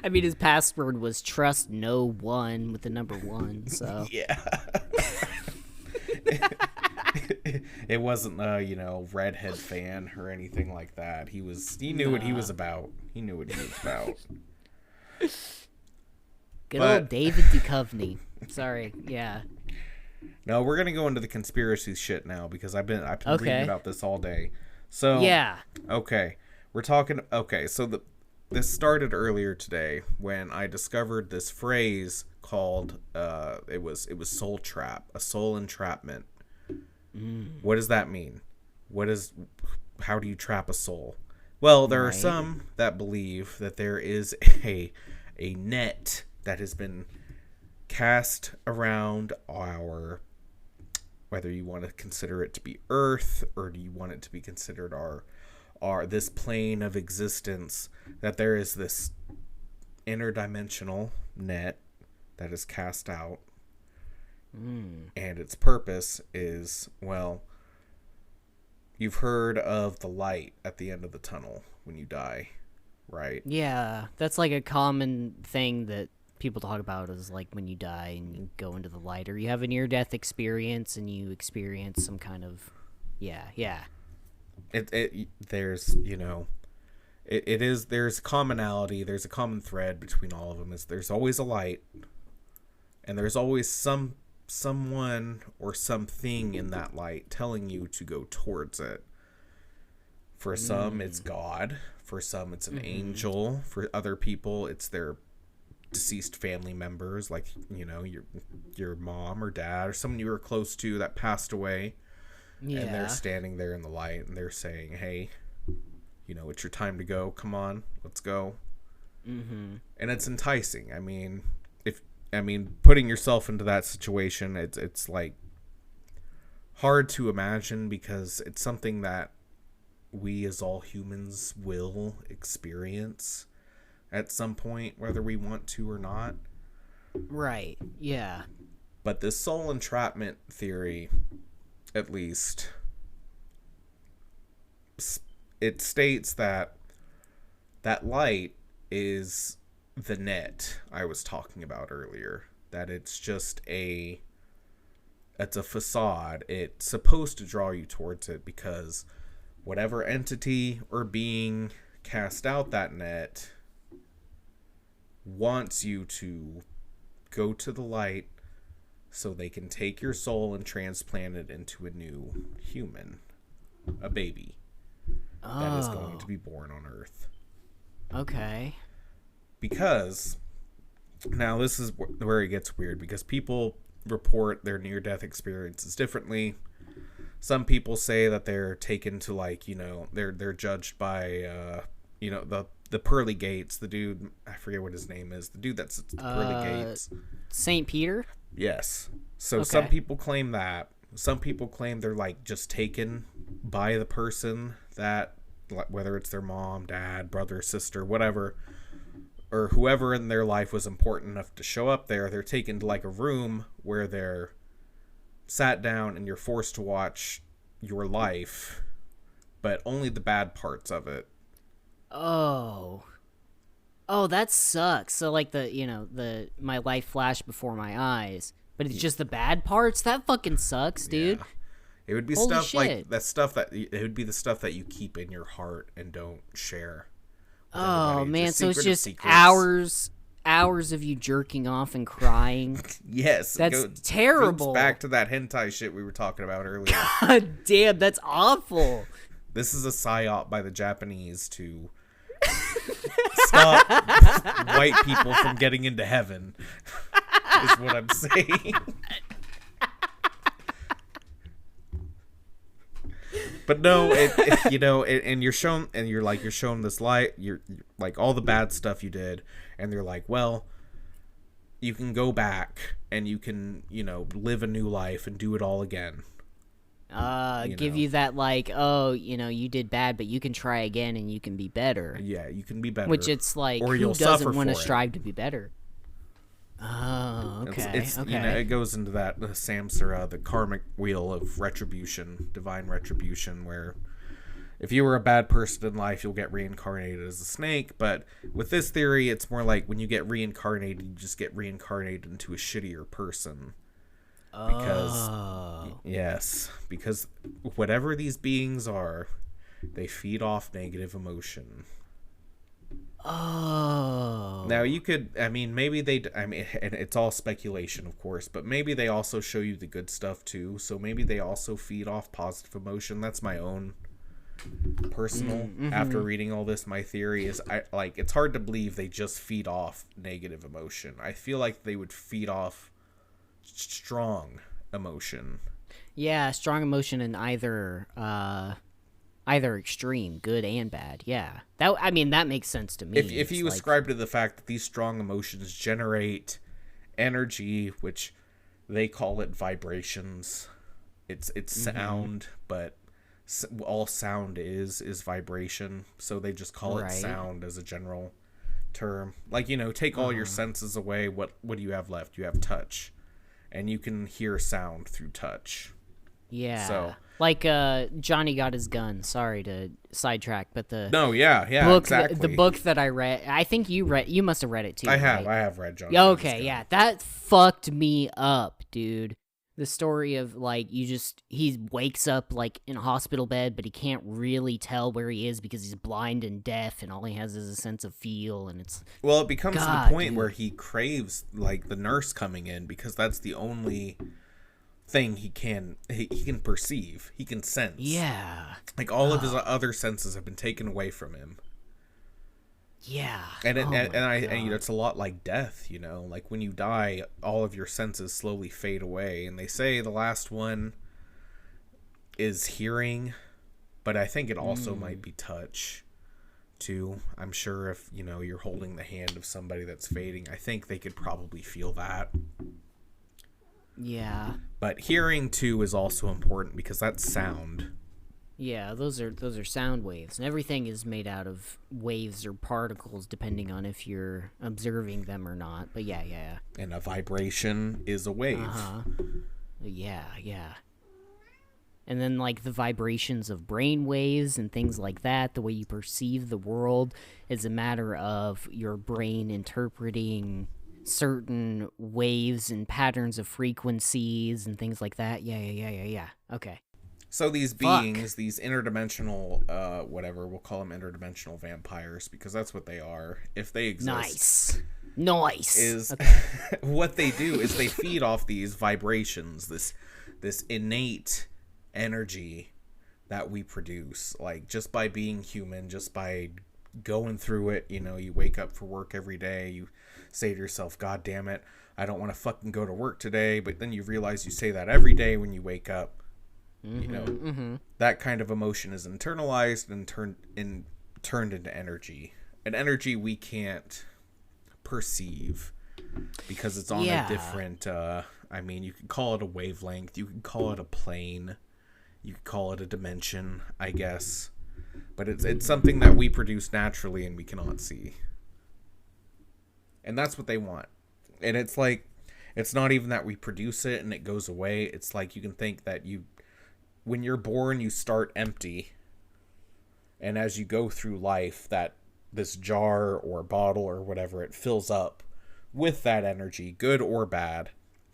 I mean, his password was trust no one with the number 1, so. Yeah. It wasn't redhead fan or anything like that. He knew what he was about. He knew what he was about. Good old David Duchovny. Sorry, yeah. No, we're gonna go into the conspiracy shit now, because I've been reading about this all day. So yeah. Okay, we're talking. Okay, so this started earlier today when I discovered this phrase called it was soul trap, a soul entrapment. What does that mean? How do you trap a soul? Well, there are some that believe that there is a net that has been cast around whether you want to consider it to be Earth, or do you want it to be considered our this plane of existence, that there is this interdimensional net that is cast out. And its purpose is, well, you've heard of the light at the end of the tunnel when you die, right? Yeah, that's like a common thing that people talk about, is like when you die and you go into the light, or you have a near-death experience and you experience some kind of, yeah. There's there's commonality, there's a common thread between all of them. There's always a light, and there's always someone or something in that light telling you to go towards it. For some, it's God. For some, it's an angel. For other people, it's their deceased family members, like, your mom or dad, or someone you were close to that passed away. Yeah. And they're standing there in the light, and they're saying, hey, it's your time to go. Come on, let's go. And it's enticing. Putting yourself into that situation, it's like hard to imagine, because it's something that we as all humans will experience. at some point, whether we want to or not. Right, yeah. But this soul entrapment theory, at least, it states that light is the net I was talking about earlier. That it's just it's a facade. It's supposed to draw you towards it because whatever entity or being cast out that net wants you to go to the light so they can take your soul and transplant it into a new human, a baby that is going to be born on Earth. Okay. Because now this is where it gets weird, because people report their near-death experiences differently. Some people say that they're taken to, like, you know, they're judged by you know, the pearly gates, the dude, I forget what his name is, the dude that sits at the pearly gates. St. Peter? Yes. So Okay. Some people claim that. Some people claim they're, like, just taken by the person that, whether it's their mom, dad, brother, sister, whatever, or whoever in their life was important enough to show up there, they're taken to, like, a room where they're sat down and you're forced to watch your life, but only the bad parts of it. Oh, that sucks. So, like, my life flashed before my eyes, but it's just the bad parts? That fucking sucks, dude. Yeah. It would be Holy stuff shit. like that stuff that it would be the stuff that you keep in your heart and don't share with Oh, everybody. man, so it's secret of just secrets. hours of you jerking off and crying. Yes, That's terrible. Goes back to that hentai shit we were talking about earlier. God damn, that's awful. This is a psyop by the Japanese to stop white people from getting into heaven, is what I'm saying. But no, and you're shown this light, you're like all the bad stuff you did, and they're like, well, you can go back and you can, live a new life and do it all again. Give you that, like, oh, you did bad, but you can try again and you can be better. Yeah, you can be better. Which it's like, or who you'll doesn't want to for it. strive to be better? Oh, okay. It's okay. it goes into that samsara, the karmic wheel of retribution, divine retribution, where if you were a bad person in life, you'll get reincarnated as a snake. But with this theory, it's more like when you get reincarnated, you just get reincarnated into a shittier person. Because whatever these beings are, they feed off negative emotion. Oh. Now maybe and it's all speculation, of course, but maybe they also show you the good stuff too. So maybe they also feed off positive emotion. That's my own personal. After reading all this, my theory is it's hard to believe they just feed off negative emotion. I feel like they would feed off strong emotion. Yeah, strong emotion in either extreme, good and bad. Yeah, that makes sense to me. If you ascribe to the fact that these strong emotions generate energy, which they call it vibrations, it's sound, but all sound is vibration, so they just call it sound as a general term. Like, take all your senses away, what do you have left? You have touch, and you can hear sound through touch. Yeah. So, like Johnny Got His Gun. Sorry to sidetrack, but exactly. The book that I read, I think you must have read it too. I have read Johnny Got His Gun. Yeah, that fucked me up, dude. The story of, like, he wakes up, like, in a hospital bed, but he can't really tell where he is because he's blind and deaf, and all he has is a sense of feel, and it's... Well, it becomes to the point where he craves, like, the nurse coming in, because that's the only thing he can perceive. He can sense. Yeah. Like, all of his other senses have been taken away from him. Yeah. And it's a lot like death, like when you die, all of your senses slowly fade away, and they say the last one is hearing, but I think it also might be touch too. I'm sure if you're holding the hand of somebody that's fading, I think they could probably feel that. Yeah. But hearing too is also important because that's sound. Yeah, those are sound waves, and everything is made out of waves or particles, depending on if you're observing them or not. But yeah. And a vibration is a wave. Yeah. And then, like, the vibrations of brain waves and things like that, the way you perceive the world is a matter of your brain interpreting certain waves and patterns of frequencies and things like that. Yeah. Okay. So these beings, these interdimensional, whatever, we'll call them interdimensional vampires, because that's what they are, if they exist. Nice. Is okay. What they do is they feed off these vibrations, this innate energy that we produce, like, just by being human, just by going through it. You know, you wake up for work every day, you say to yourself, God damn it, I don't want to fucking go to work today, but then you realize you say that every day when you wake up. You know, that kind of emotion is internalized and turned into energy, an energy we can't perceive because it's on a different, I mean, you could call it a wavelength, you could call it a plane, you could call it a dimension, I guess, but it's something that we produce naturally and we cannot see. And that's what they want. And it's like, it's not even that we produce it and it goes away. It's like, you can think that when you're born, you start empty, and as you go through life, that this jar or bottle or whatever, it fills up with that energy, good or bad.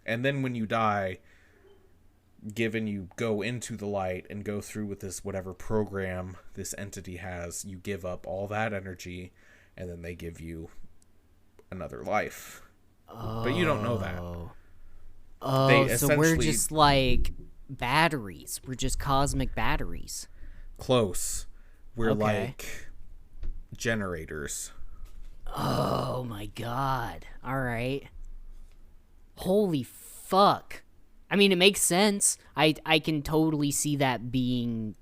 And then when you die, given you go into the light and go through with this whatever program this entity has, you give up all that energy, and then they give you another life. But you don't know that. So we're just like batteries. We're just cosmic batteries. Close. We're like generators. Oh my god. All right. Holy fuck. I mean, it makes sense. I can totally see that being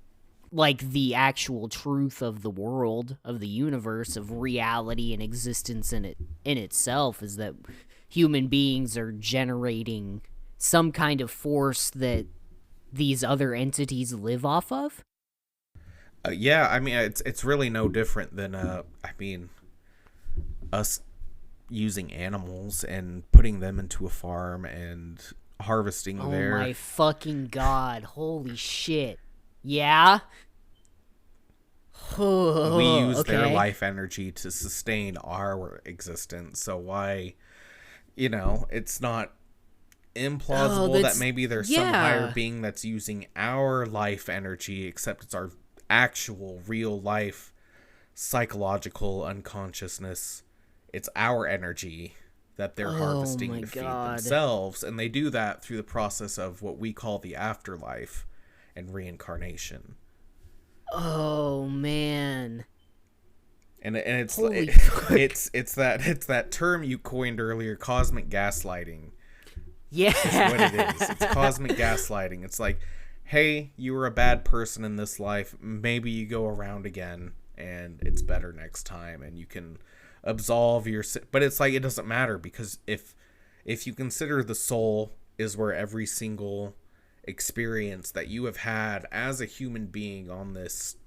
like the actual truth of the world, of the universe, of reality and existence in itself, is that human beings are generating some kind of force that these other entities live off of? Yeah, I mean, it's really no different than, us using animals and putting them into a farm and harvesting their... Oh my fucking god, holy shit. Yeah? We use their life energy to sustain our existence, so why, it's not implausible that maybe there's some higher being that's using our life energy, except it's our actual real life psychological unconsciousness. It's our energy that they're harvesting to feed themselves, and they do that through the process of what we call the afterlife and reincarnation. Oh man. And it's it's that term you coined earlier, cosmic gaslighting. Yeah. That's what it is. It's cosmic gaslighting. It's like, hey, you were a bad person in this life. Maybe you go around again and it's better next time and you can absolve your... But it's like, it doesn't matter, because if you consider the soul is where every single experience that you have had as a human being on this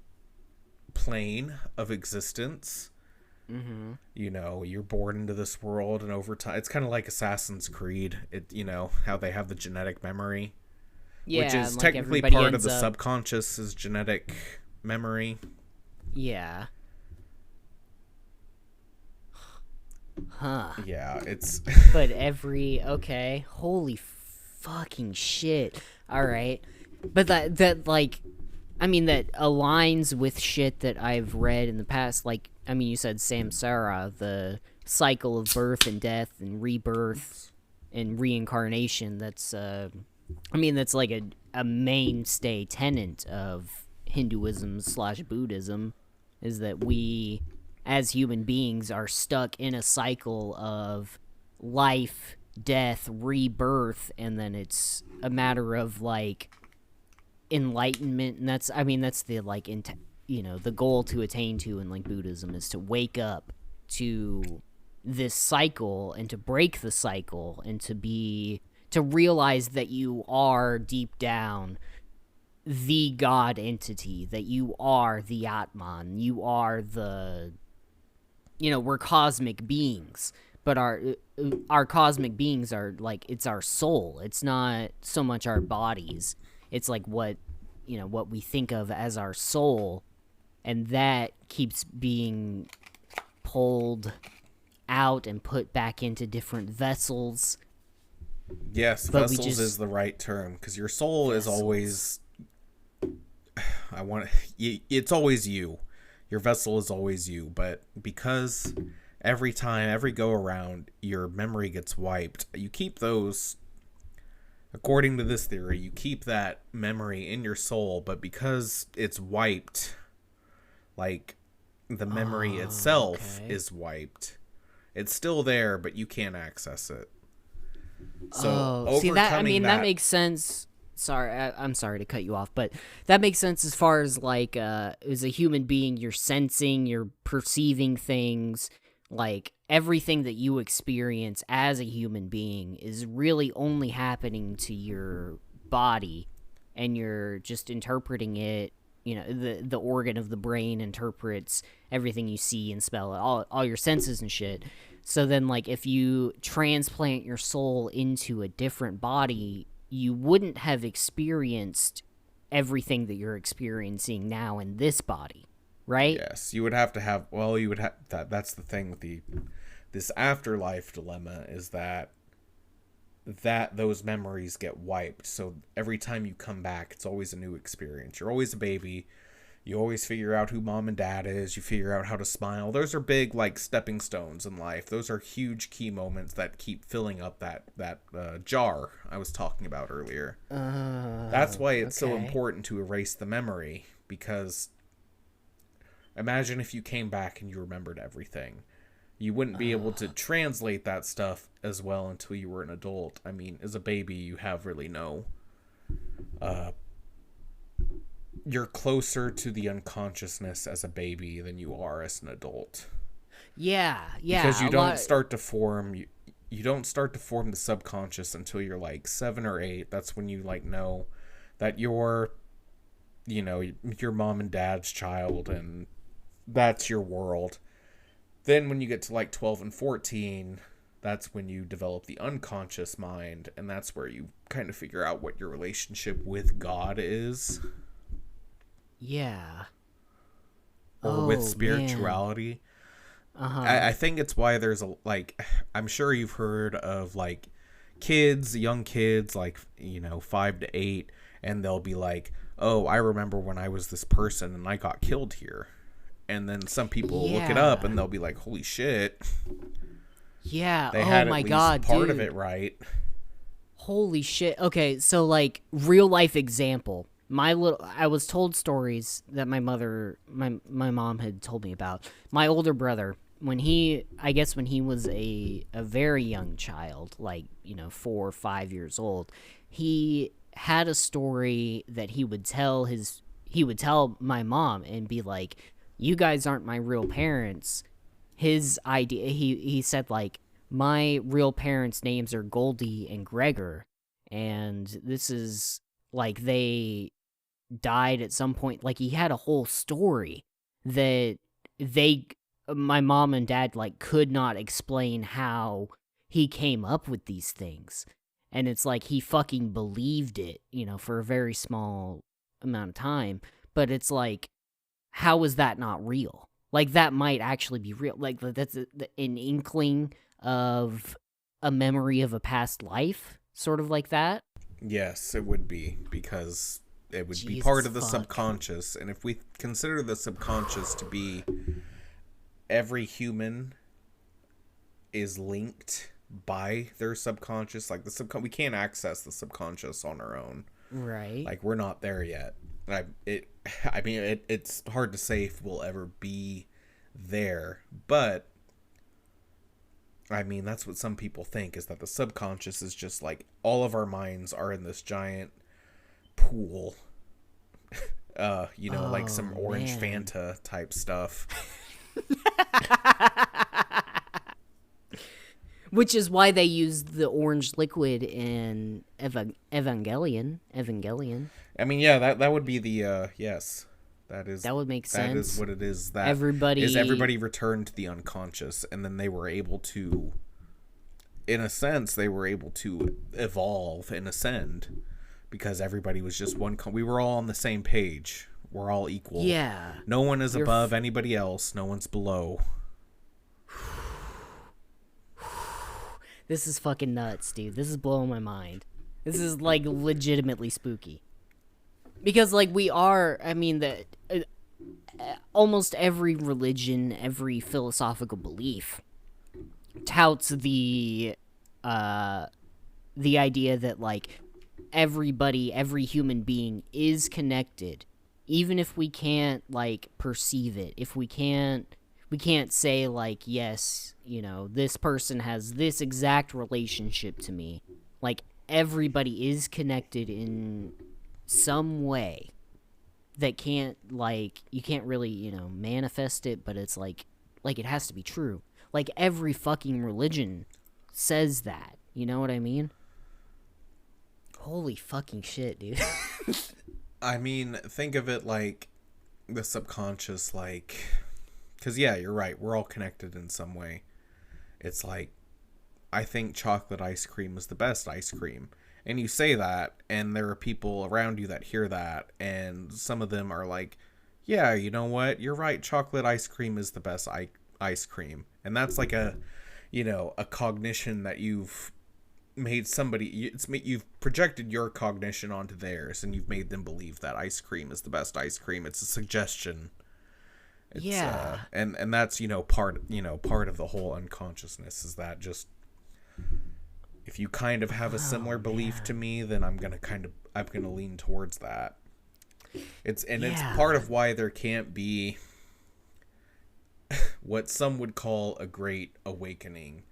plane of existence... Mm-hmm. You're born into this world, and over time, it's kind of like Assassin's Creed. How they have the genetic memory, which is technically part of the subconscious's genetic memory. Yeah. Huh. Yeah, it's... But holy fucking shit. All right. But that aligns with shit that I've read in the past, like, you said samsara, the cycle of birth and death and rebirth and reincarnation. That's like a mainstay tenet of Hinduism/Buddhism, is that we, as human beings, are stuck in a cycle of life, death, rebirth, and then it's a matter of, like, enlightenment, and that's the, like, the goal to attain to in, like, Buddhism is to wake up to this cycle and to break the cycle and to realize that you are deep down the God entity, that you are the Atman, you are the, we're cosmic beings, but our cosmic beings are like, it's our soul. It's not so much our bodies. It's like what we think of as our soul, and that keeps being pulled out and put back into different vessels. Yes, but vessels is the right term, because your soul is always... it's always you. Your vessel is always you, but because every go around, your memory gets wiped, you keep those, according to this theory, you keep that memory in your soul, but because it's wiped, like, the memory itself is wiped, it's still there, but you can't access it. So, that makes sense. Sorry, I'm sorry to cut you off, but that makes sense as far as, like, as a human being, you're sensing, you're perceiving things, like, everything that you experience as a human being is really only happening to your body, and you're just interpreting it, the organ of the brain interprets everything you see and smell, all your senses and shit. So then, like, if you transplant your soul into a different body, you wouldn't have experienced everything that you're experiencing now in this body, right? Yes, you would have that's the thing with this afterlife dilemma, is that those memories get wiped. So every time you come back, it's always a new experience. You're always a baby. You always figure out who mom and dad is. You figure out how to smile. Those are big, like, stepping stones in life. Those are huge key moments that keep filling up that jar I was talking about earlier. That's why it's so important to erase the memory, because imagine if you came back and you remembered everything. You wouldn't be able to translate that stuff as well until you were an adult. I mean, as a baby, you have really no... you're closer to the unconsciousness as a baby than you are as an adult. Yeah. Because you don't start to form... You don't start to form the subconscious until you're, like, 7 or 8. That's when you, like, know that you're, your mom and dad's child, and that's your world. Then when you get to, like, 12 and 14, that's when you develop the unconscious mind, and that's where you kind of figure out what your relationship with God is. Yeah. Or with spirituality. I think it's why there's I'm sure you've heard of, like, young kids, like, 5 to 8, and they'll be like, oh, I remember when I was this person and I got killed here. And then some people look it up and they'll be like, holy shit. Yeah. They had my at least God, part dude. of it right. Holy shit. Okay, so, like, real life example. I was told stories that my mom had told me about. My older brother, when he was a very young child, like, 4 or 5 years old, he had a story that he would tell my mom and be like, you guys aren't my real parents. His idea, he said, like, my real parents' names are Goldie and Gregor, and this is, like, they died at some point. Like, he had a whole story that my mom and dad, like, could not explain how he came up with these things. And it's like he fucking believed it, for a very small amount of time. But it's like, how is that not real? Like, that might actually be real. Like, that's an inkling of a memory of a past life, sort of like that. Yes, it would be, because it would be part of the subconscious. And if we consider the subconscious to be every human is linked by their subconscious, like we can't access the subconscious on our own. Right. Like, we're not there yet. It's hard to say if we'll ever be there, but I mean, that's what some people think, is that the subconscious is just like all of our minds are in this giant pool, like some orange Fanta type stuff. Which is why they used the orange liquid in Evangelion. I mean, yeah, that would be the yes. That would make sense. That is what it is. That everybody returned to the unconscious, and then they were able to, in a sense, they were able to evolve and ascend because everybody was just one. We were all on the same page. We're all equal. Yeah. No one is above anybody else. No one's below. This is fucking nuts, dude. This is blowing my mind. This is, like, legitimately spooky. Because, like, almost every religion, every philosophical belief touts the idea that, like, every human being is connected, even if we can't, like, perceive it. If we can't say, like, yes, you know, this person has this exact relationship to me. Like, everybody is connected in some way that can't, like, you can't really, you know, manifest it, but it's like it has to be true. Like, every fucking religion says that. You know what I mean? Holy fucking shit, dude. I mean, think of it like the subconscious, like, because, yeah, you're right. We're all connected in some way. It's like, I think chocolate ice cream is the best ice cream. And you say that, and there are people around you that hear that, and some of them are like, yeah, you know what? You're right. Chocolate ice cream is the best ice cream. And that's like a cognition that you've made somebody, you've projected your cognition onto theirs, and you've made them believe that ice cream is the best ice cream. It's a suggestion. Yeah. And that's, part of the whole unconsciousness is that just, if you kind of have a similar belief to me, then I'm going to lean towards that. It's part of why there can't be what some would call a great awakening.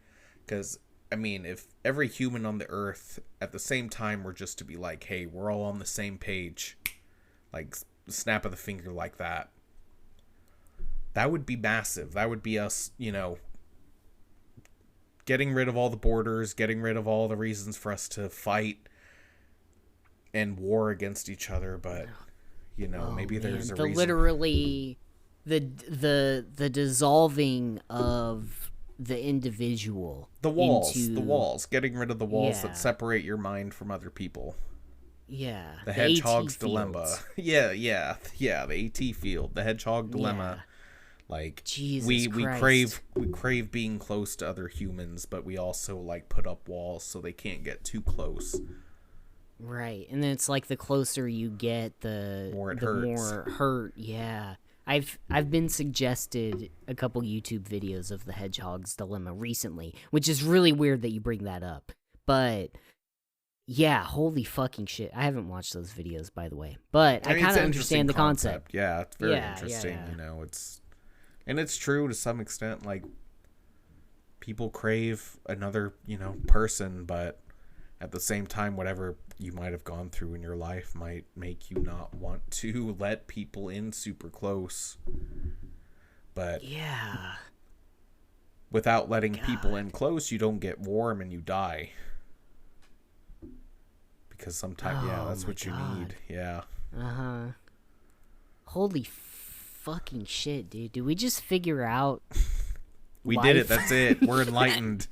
Because, I mean, if every human on the earth at the same time were just to be like, hey, we're all on the same page, like snap of the finger like that, that would be massive. That would be us, getting rid of all the borders, getting rid of all the reasons for us to fight and war against each other. But, maybe there's a reason. Literally, the dissolving of the individual. The walls. Getting rid of the walls that separate your mind from other people. Yeah. The hedgehog's dilemma. Yeah. The AT field. The hedgehog dilemma. Yeah. Like, Jesus we Christ. crave being close to other humans, but we also, like, put up walls so they can't get too close. Right. And then it's like the closer you get, the more hurt. Yeah. I've been suggested a couple YouTube videos of the hedgehog's dilemma recently, which is really weird that you bring that up. But yeah, holy fucking shit. I haven't watched those videos, by the way. But I kind of understand the concept. Yeah, it's very interesting, Yeah. And it's true to some extent, like, people crave another, person, but at the same time, whatever you might have gone through in your life might make you not want to let people in super close. But yeah, without letting people in close, you don't get warm and you die. Because sometimes, that's what you need. Yeah. Uh-huh. Holy fucking shit, dude. Did we just figure out we did it. That's it. We're enlightened.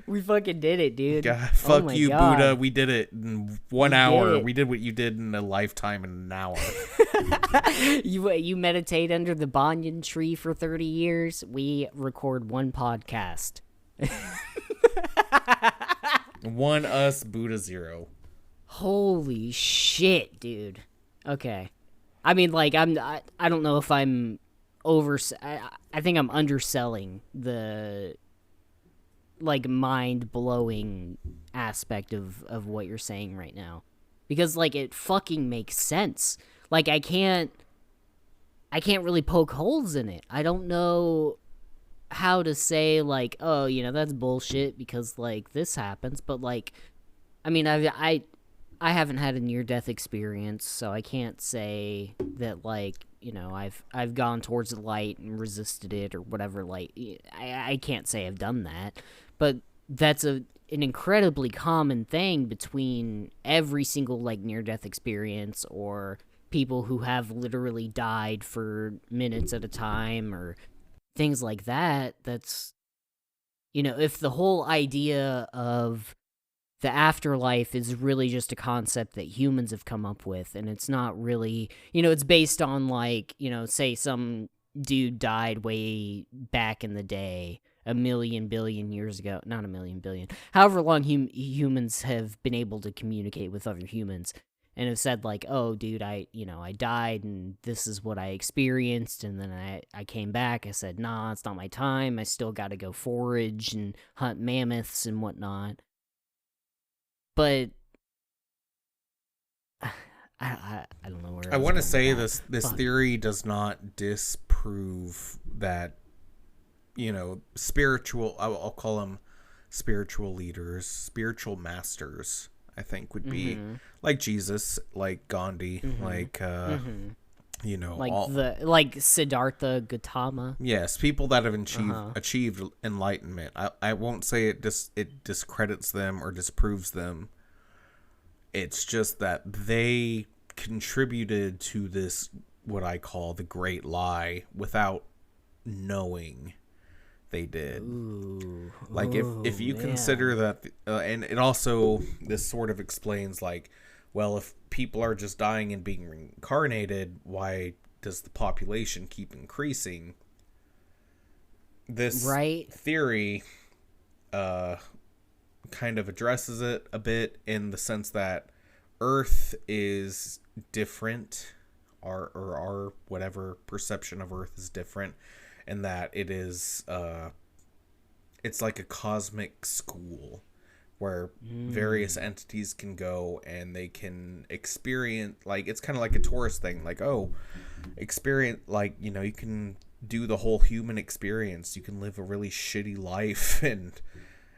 We fucking did it, dude. God, fuck you, God. Buddha. We did it in 1 hour. We did what you did in a lifetime in an hour. You meditate under the banyan tree for 30 years. We record one podcast. One us, Buddha zero. Holy shit, dude. Okay. I mean, like, I don't know if I'm I think I'm underselling the, like, mind-blowing aspect of what you're saying right now. Because, like, it fucking makes sense. Like, I can't really poke holes in it. I don't know how to say, like, oh, that's bullshit because, like, this happens. But, like, I mean, I haven't had a near-death experience, so I can't say that, like, I've gone towards the light and resisted it or whatever. Like, I can't say I've done that. But that's an incredibly common thing between every single, like, near-death experience, or people who have literally died for minutes at a time, or things like that. That's, if the whole idea of the afterlife is really just a concept that humans have come up with, and it's not really, it's based on, like, say some dude died way back in the day, a million billion years ago, not a million billion, however long humans have been able to communicate with other humans, and have said, like, oh, dude, I died, and this is what I experienced, and then I came back, I said, nah, it's not my time, I still gotta go forage and hunt mammoths and whatnot. But I don't know where I want to say this theory does not disprove that, spiritual, I'll call them spiritual leaders, spiritual masters, I think would be like Jesus, like Gandhi, like, like Siddhartha Gautama. Yes, people that have achieved enlightenment. I won't say it discredits them or disproves them. It's just that they contributed to this, what I call the great lie, without knowing they did. Ooh. Like, if you consider that, and it also, this sort of explains, like, well, if people are just dying and being reincarnated, why does the population keep increasing? This theory kind of addresses it a bit, in the sense that Earth is different, or whatever perception of Earth is different, and that it is it's like a cosmic school where various entities can go and they can experience, like, it's kind of like a tourist thing, like, experience, like, you can do the whole human experience. You can live a really shitty life and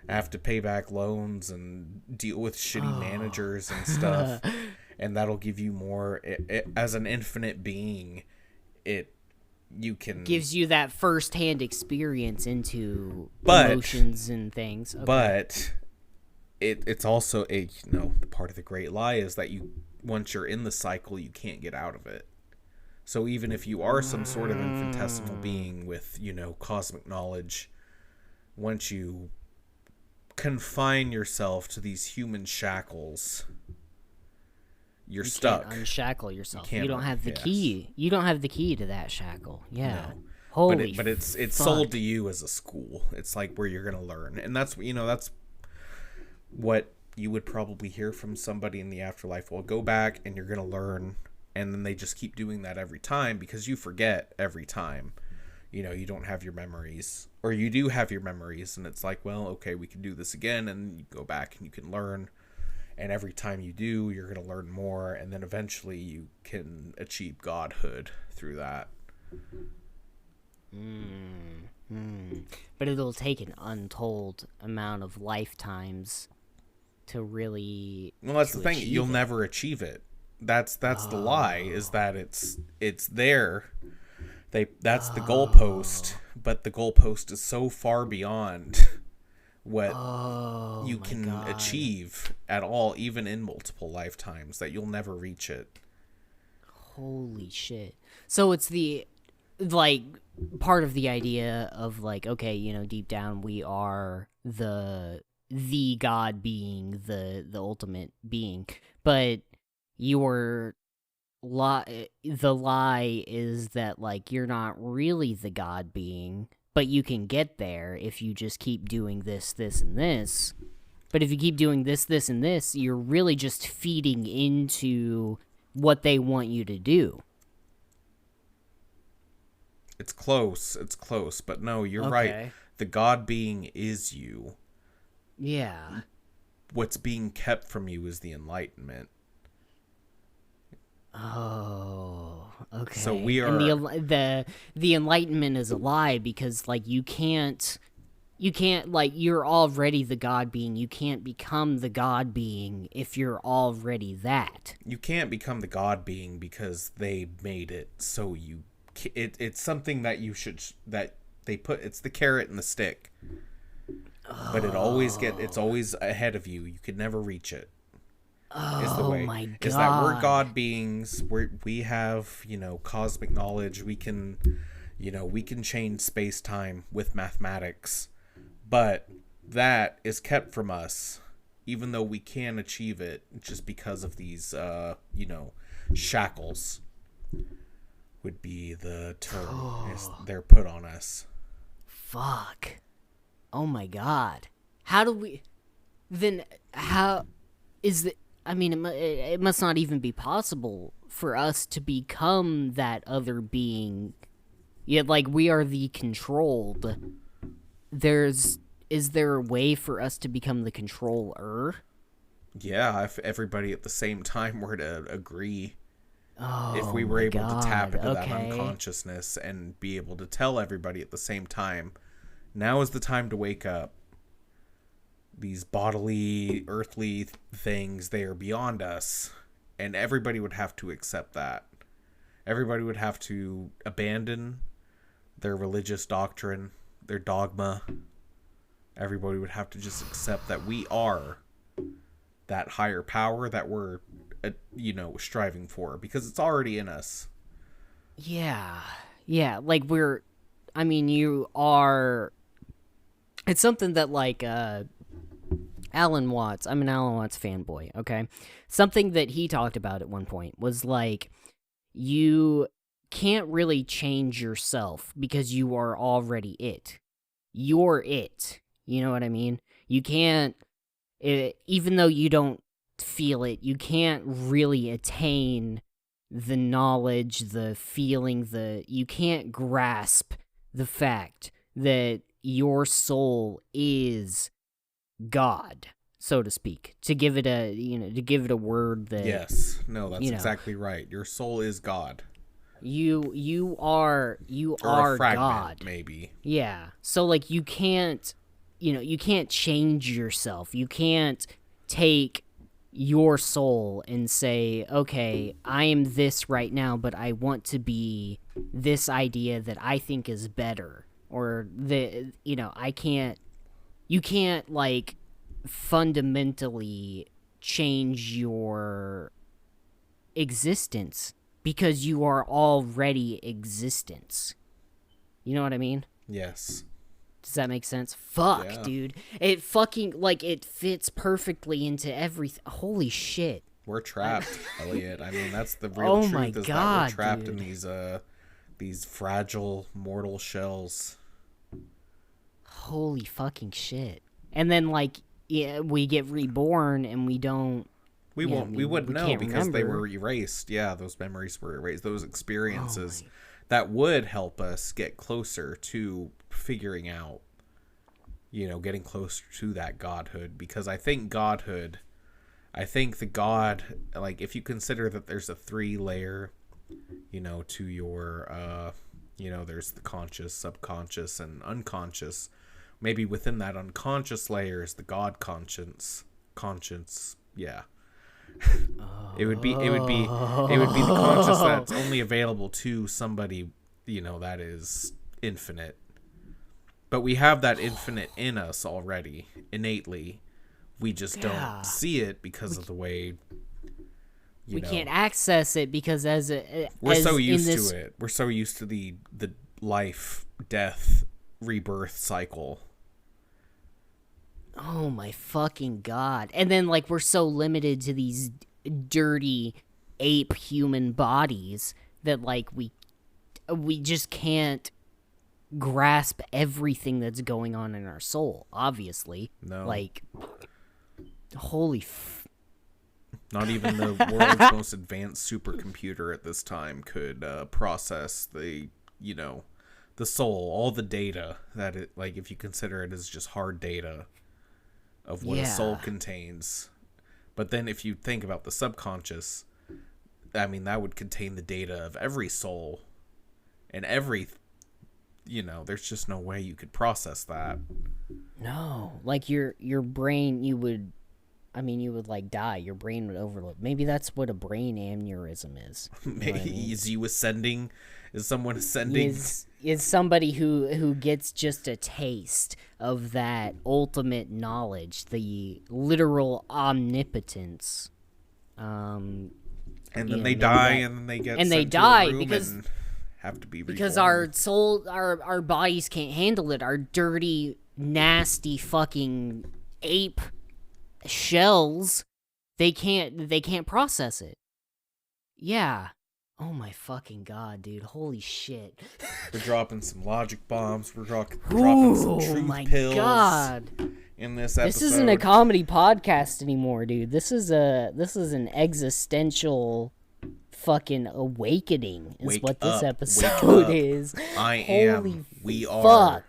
have to pay back loans and deal with shitty managers and stuff, and that'll give you more. As an infinite being, gives you that first-hand experience into emotions and things. Okay. But it's also part of the great lie is that once you're in the cycle, you can't get out of it. So even if you are some sort of infinitesimal being with, cosmic knowledge, once you confine yourself to these human shackles, you're stuck. Can't unshackle yourself. You don't have the key. You don't have the key to that shackle. Yeah. No. Holy but it's sold to you as a school. It's like where you're gonna learn, and that's what you would probably hear from somebody in the afterlife. Well, go back and you're gonna learn, and then they just keep doing that every time because you forget every time. You don't have your memories, or you do have your memories, and it's like, well, okay, we can do this again, and you go back and you can learn. And every time you do, you're going to learn more, and then eventually you can achieve godhood through that. But it'll take an untold amount of lifetimes to really. Well, that's the thing. You'll never achieve it. That's the lie, is that it's there. That's the goalpost, but the goalpost is so far beyond what you can achieve at all, even in multiple lifetimes, that you'll never reach it. Holy shit. So it's the, like, part of the idea of, like, okay, deep down we are the God being, the ultimate being, but the lie is that, like, you're not really the God being, but you can get there if you just keep doing this, this, and this. But if you keep doing this, this, and this, you're really just feeding into what they want you to do. It's close, but no, you're right. The God being is you. Yeah. What's being kept from you is the enlightenment. Oh, okay. So we are, and the enlightenment is a lie, because, like, you can't, like, you're already the God being. You can't become the God being if you're already that. You can't become the God being because they made it so it's something that you should, that they put, it's the carrot and the stick. but it's always ahead of you. You can never reach it. Is the way. My God. Is that we're God beings. We have, cosmic knowledge. We can change space-time with mathematics. But that is kept from us, even though we can achieve it just because of these, shackles would be the term they're put on us. Fuck. Oh my God. How do we... Then how is the... I mean, it must not even be possible for us to become that other being. Yet, like, we are the controlled. Is there a way for us to become the controller? Yeah, if everybody at the same time were to agree. Oh, if we were able to tap into that okay. unconsciousness and be able to tell everybody at the same time, now is the time to wake up. These bodily, earthly things, they are beyond us. And everybody would have to accept that. Everybody would have to abandon their religious doctrine, their dogma. Everybody would have to just accept that we are that higher power that we're, striving for. Because it's already in us. Yeah. Yeah, like you are... It's something that, like, Alan Watts, I'm an Alan Watts fanboy, okay? Something that he talked about at one point was, like, you can't really change yourself because you are already it. You're it. You know what I mean? You can't, even though you don't feel it, you can't really attain the knowledge, the feeling, you can't grasp the fact that your soul is God, so to speak. To give it a word that... Yes. No, that's exactly right. Your soul is God. You are a fragment, God. Maybe. Yeah. So, like, you can't change yourself. You can't take your soul and say, okay, I am this right now, but I want to be this idea that I think is better. Or you can't, like, fundamentally change your existence because you are already existence. You know what I mean? Yes. Does that make sense? Fuck, Yeah. dude. It fucking, like, it fits perfectly into everything. Holy shit. We're trapped, Elliott. I mean, that's the real truth. My is God, that we're trapped dude. in these fragile mortal shells. Holy fucking shit. And then, like, yeah, we get reborn and we don't... We wouldn't know because they remember. were erased. Yeah, those memories were erased. Those experiences that would help us get closer to figuring out, getting closer to that godhood. Because I think the God, like, if you consider that there's a 3-layer, to your, there's the conscious, subconscious, and unconscious. Maybe within that unconscious layer is the God conscience. Yeah. It would be the conscious that's only available to somebody, that is infinite. But we have that infinite in us already, innately. We just don't see it because of the way we can't access it because we're so used to it. We're so used to the life, death, rebirth cycle. Oh my fucking God. And then, like, we're so limited to these dirty ape human bodies that, like, we just can't grasp everything that's going on in our soul, obviously. No. Like, holy Not even the world's most advanced supercomputer at this time could process the soul, all the data that it, like, if you consider it as just hard data of what a soul contains. But then if you think about the subconscious, I mean, that would contain the data of every soul and every, there's just no way you could process that. No. Like, your brain, you would like die. Your brain would overload. Maybe that's what a brain aneurysm is. Maybe is you ascending Is someone ascending? Is somebody who gets just a taste of that ultimate knowledge, the literal omnipotence. And then they die, and then they get sent to a room and have to be reborn. Because our bodies can't handle it. Our dirty, nasty fucking ape shells, they can't process it. Yeah. Oh my fucking god, dude. Holy shit. We're dropping some logic bombs. We're dropping some truth pills. God. In this episode. This isn't a comedy podcast anymore, dude. This is an existential fucking awakening is what this episode is. We are.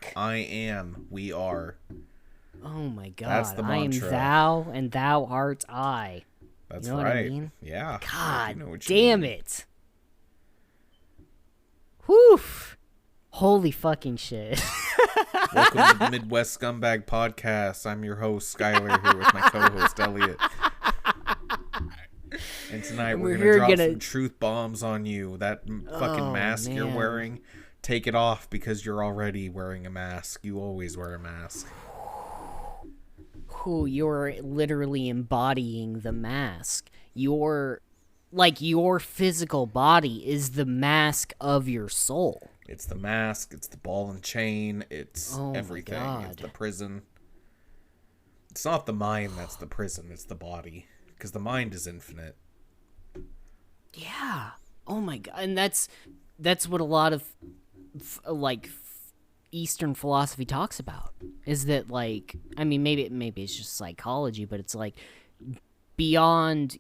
Oh my god. That's the mantra. I am thou and thou art I. That's you know right. What I mean? Yeah. God damn it. Whew. Holy fucking shit. Welcome to the Midwest Scumbag Podcast. I'm your host, Skyler, here with my co-host, Elliott. And tonight we're going to drop some truth bombs on you. That fucking mask you're wearing, take it off because you're already wearing a mask. You always wear a mask. You're literally embodying the mask. Your physical body is the mask of your soul. It's the mask, it's the ball and chain, it's everything. It's the prison. It's not the mind that's the prison, it's the body. Because the mind is infinite. Yeah. Oh my god. And that's what a lot of Eastern philosophy talks about. Is that maybe it's just psychology, but it's like beyond,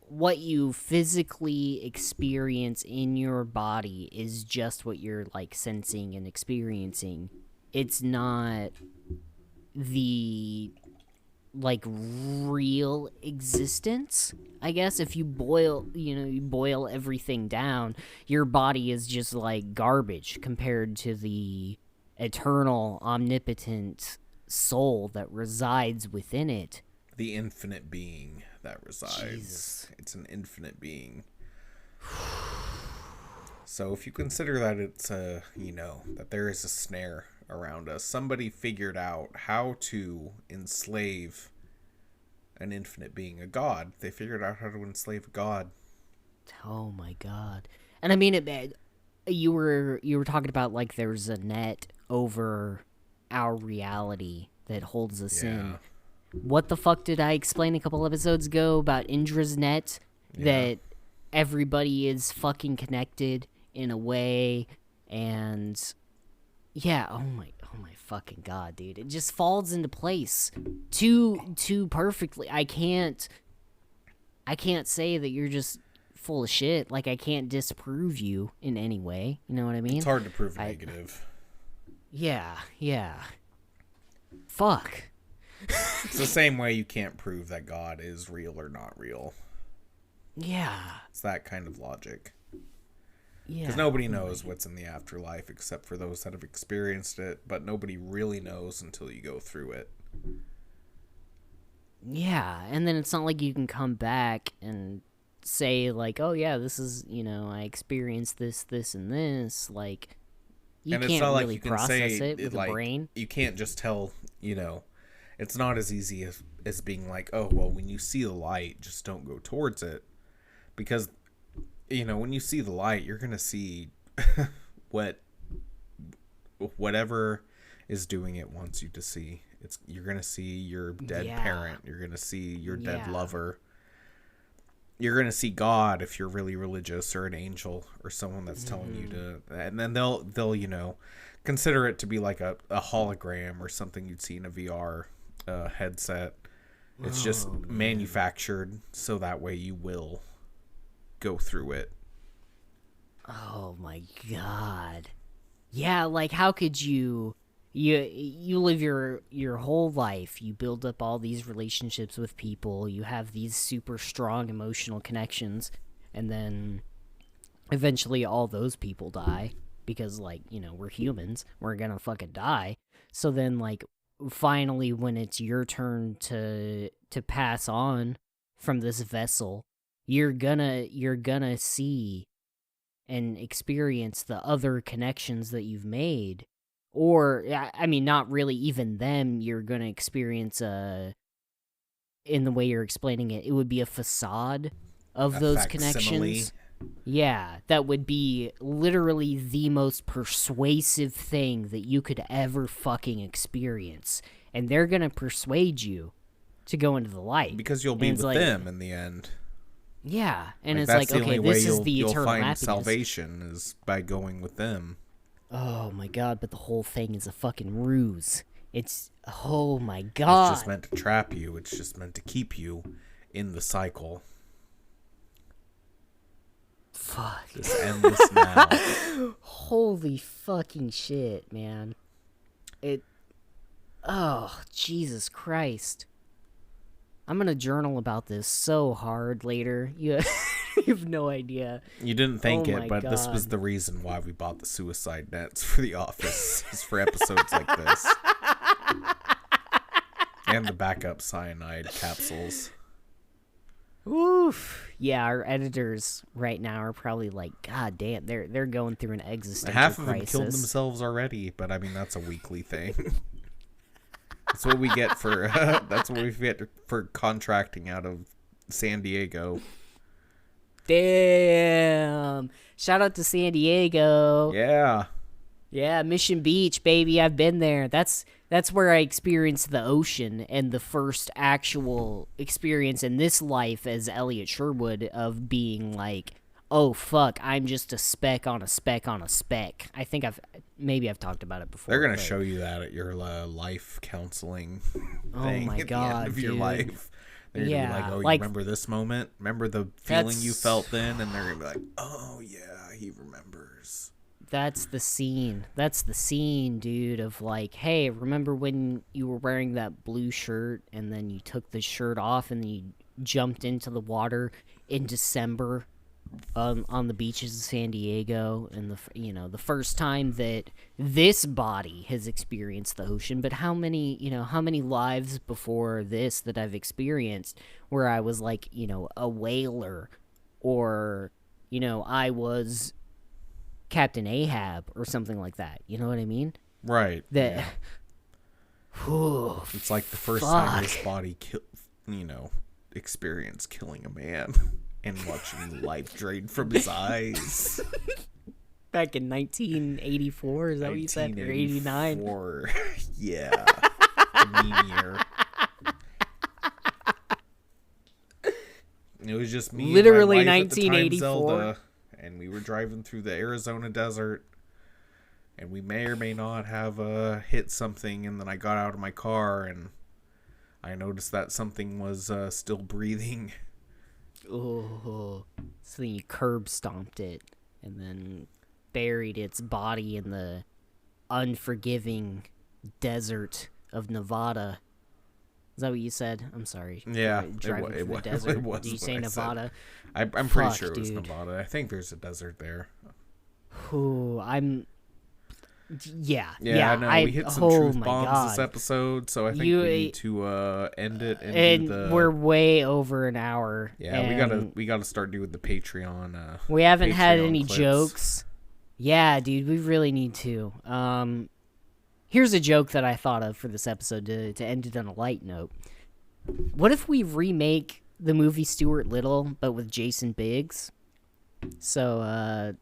what you physically experience in your body is just what you're sensing and experiencing. It's not the real existence. I guess if you boil everything down, your body is just garbage compared to the eternal omnipotent soul that resides within it. The infinite being that resides. Jesus. It's an infinite being. So if you consider that it's that there is a snare around us, somebody figured out how to enslave an infinite being, a god. They figured out how to enslave a god. Oh my god. And I mean, you were talking about there's a net over our reality that holds us in. What the fuck did I explain a couple episodes ago about Indra's net? Yeah. That everybody is fucking connected in a way, and yeah, oh my fucking god, dude. It just falls into place too perfectly. I can't say that you're just full of shit. I can't disprove you in any way. You know what I mean? It's hard to prove negative. Yeah. Fuck. It's the same way you can't prove that God is real or not real. Yeah. It's that kind of logic. Yeah. Because nobody knows what's in the afterlife except for those that have experienced it, but nobody really knows until you go through it. Yeah, and then it's not like you can come back and say, oh yeah, this is, I experienced this, and this. You and can't it's not really process it with the brain. You can't just tell, it's not as easy as being oh, well, when you see the light, just don't go towards it. Because, when you see the light, you're going to see whatever is doing it wants you to see. You're going to see your dead parent. You're going to see your dead lover. You're going to see God if you're really religious, or an angel, or someone that's telling you to. And then they'll consider it to be a hologram or something you'd see in a VR headset. It's just manufactured so that way you will go through it. Oh my god. Yeah, how could you live your whole life, you build up all these relationships with people, you have these super strong emotional connections, and then eventually all those people die because we're humans, we're gonna fucking die. So then finally when it's your turn to pass on from this vessel, you're gonna see and experience the other connections that you've made. Or, I mean, not really even them, you're going to experience in the way you're explaining it, it would be a facade of those connections. Yeah, that would be literally the most persuasive thing that you could ever fucking experience. And they're going to persuade you to go into the light. Because you'll be with them in the end. Yeah, and it's like, okay, this is the eternal happiness. You'll find salvation is by going with them. Oh my god, but the whole thing is a fucking ruse. It's, oh my god. It's just meant to trap you. It's just meant to keep you in the cycle. Fuck. This endless now. Holy fucking shit, man. Oh, Jesus Christ. I'm gonna journal about this so hard later. You have no idea. You didn't think it, but this was the reason why we bought the suicide nets for The Office. Is for episodes like this. And the backup cyanide capsules. Oof. Yeah, our editors right now are probably like, God damn, they're going through an existential Half of crisis. them killed themselves already, but I mean that's a weekly thing. That's what we get for contracting out of San Diego. Damn. Shout out to San Diego. Yeah. Yeah, Mission Beach, baby. I've been there. That's where I experienced the ocean and the first actual experience in this life as Elliott Sherwood of being like, oh fuck, I'm just a speck on a speck on a speck. I think I've talked about it before. They're gonna show you that at your life counseling thing. Oh my at god, the end of your dude. life. They're gonna be like, oh, you remember this moment? Remember the feeling you felt then? And they're gonna be like, oh yeah, he remembers. That's the scene. That's the scene, dude, of like, hey, remember when you were wearing that blue shirt and then you took the shirt off and then you jumped into the water in December on the beaches of San Diego, and the first time that this body has experienced the ocean. But how many lives before this that I've experienced where I was like, a whaler, or I was Captain Ahab or something like that. You know what I mean? Right. That. Yeah. Whew, it's like the first time this body experienced killing a man. And watching life drain from his eyes. Back in 1984, is that what you said? Or 89? Yeah. The meme year. It was just me literally and my wife 1984. at the time, Zelda, and we were driving through the Arizona desert, and we may or may not have hit something, and then I got out of my car, and I noticed that something was still breathing. Oh, so then you curb stomped it and then buried its body in the unforgiving desert of Nevada. Is that what you said? I'm sorry. Yeah, driving through the desert. It was. Did you say Nevada? I'm pretty sure it was Nevada. I think there's a desert there. Ooh, Yeah, I know. We hit some truth bombs this episode, so I think we need to end it. And we're way over an hour. Yeah, we gotta start doing the Patreon. We haven't had any clips. jokes. Yeah, dude, we really need to. Here's a joke that I thought of for this episode to end it on a light note. What if we remake the movie Stuart Little, but with Jason Biggs? So,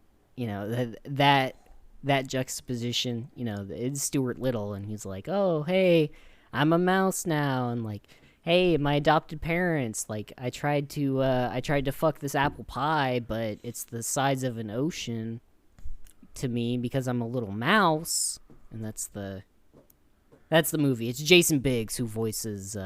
that juxtaposition, it's Stuart Little, and he's like, oh, hey, I'm a mouse now, and like, hey, my adopted parents, like, I tried to fuck this apple pie, but it's the size of an ocean to me because I'm a little mouse, and that's the movie. It's Jason Biggs who voices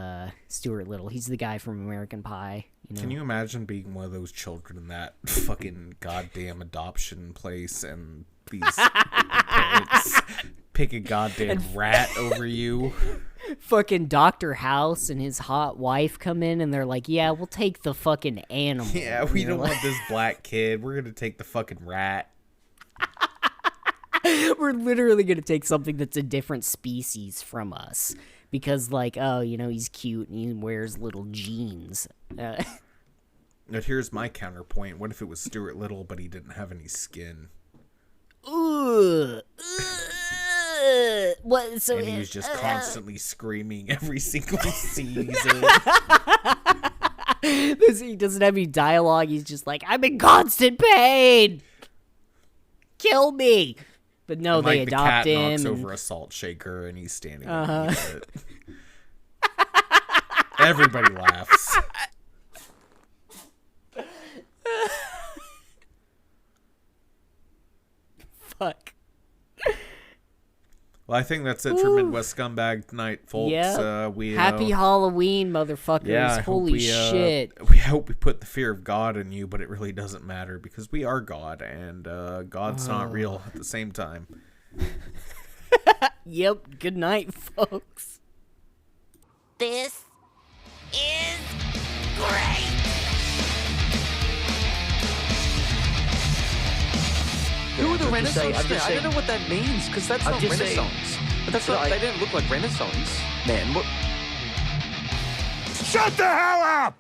Stuart Little. He's the guy from American Pie. Can you imagine being one of those children in that fucking goddamn adoption place, and these parents pick a goddamn rat over you? Fucking Dr. House and his hot wife come in, and they're like, yeah, we'll take the fucking animal. Yeah, we don't want this black kid. We're gonna take the fucking rat. We're literally gonna take something that's a different species from us. Because, like, oh, he's cute and he wears little jeans. But here's my counterpoint. What if it was Stuart Little, but he didn't have any skin? Ooh. What? So and he was just constantly screaming every single season. He doesn't have any dialogue. He's just like, I'm in constant pain. Kill me. But no, and, they like, adopt the cat him. knocks over a salt shaker, and he's standing underneath it. Everybody laughs. Fuck. Well, I think that's it for Midwest Scumbag tonight, folks. Yep. Happy Halloween, motherfuckers. Yeah, Holy shit. We hope we put the fear of God in you, but it really doesn't matter because we are God, and God's not real at the same time. Yep. Good night, folks. This is great! Who are the I'm Renaissance? just saying- I don't know what that means because that's I'm not just saying- Renaissance. But that's not. They didn't look like Renaissance, man. What? Shut the hell up!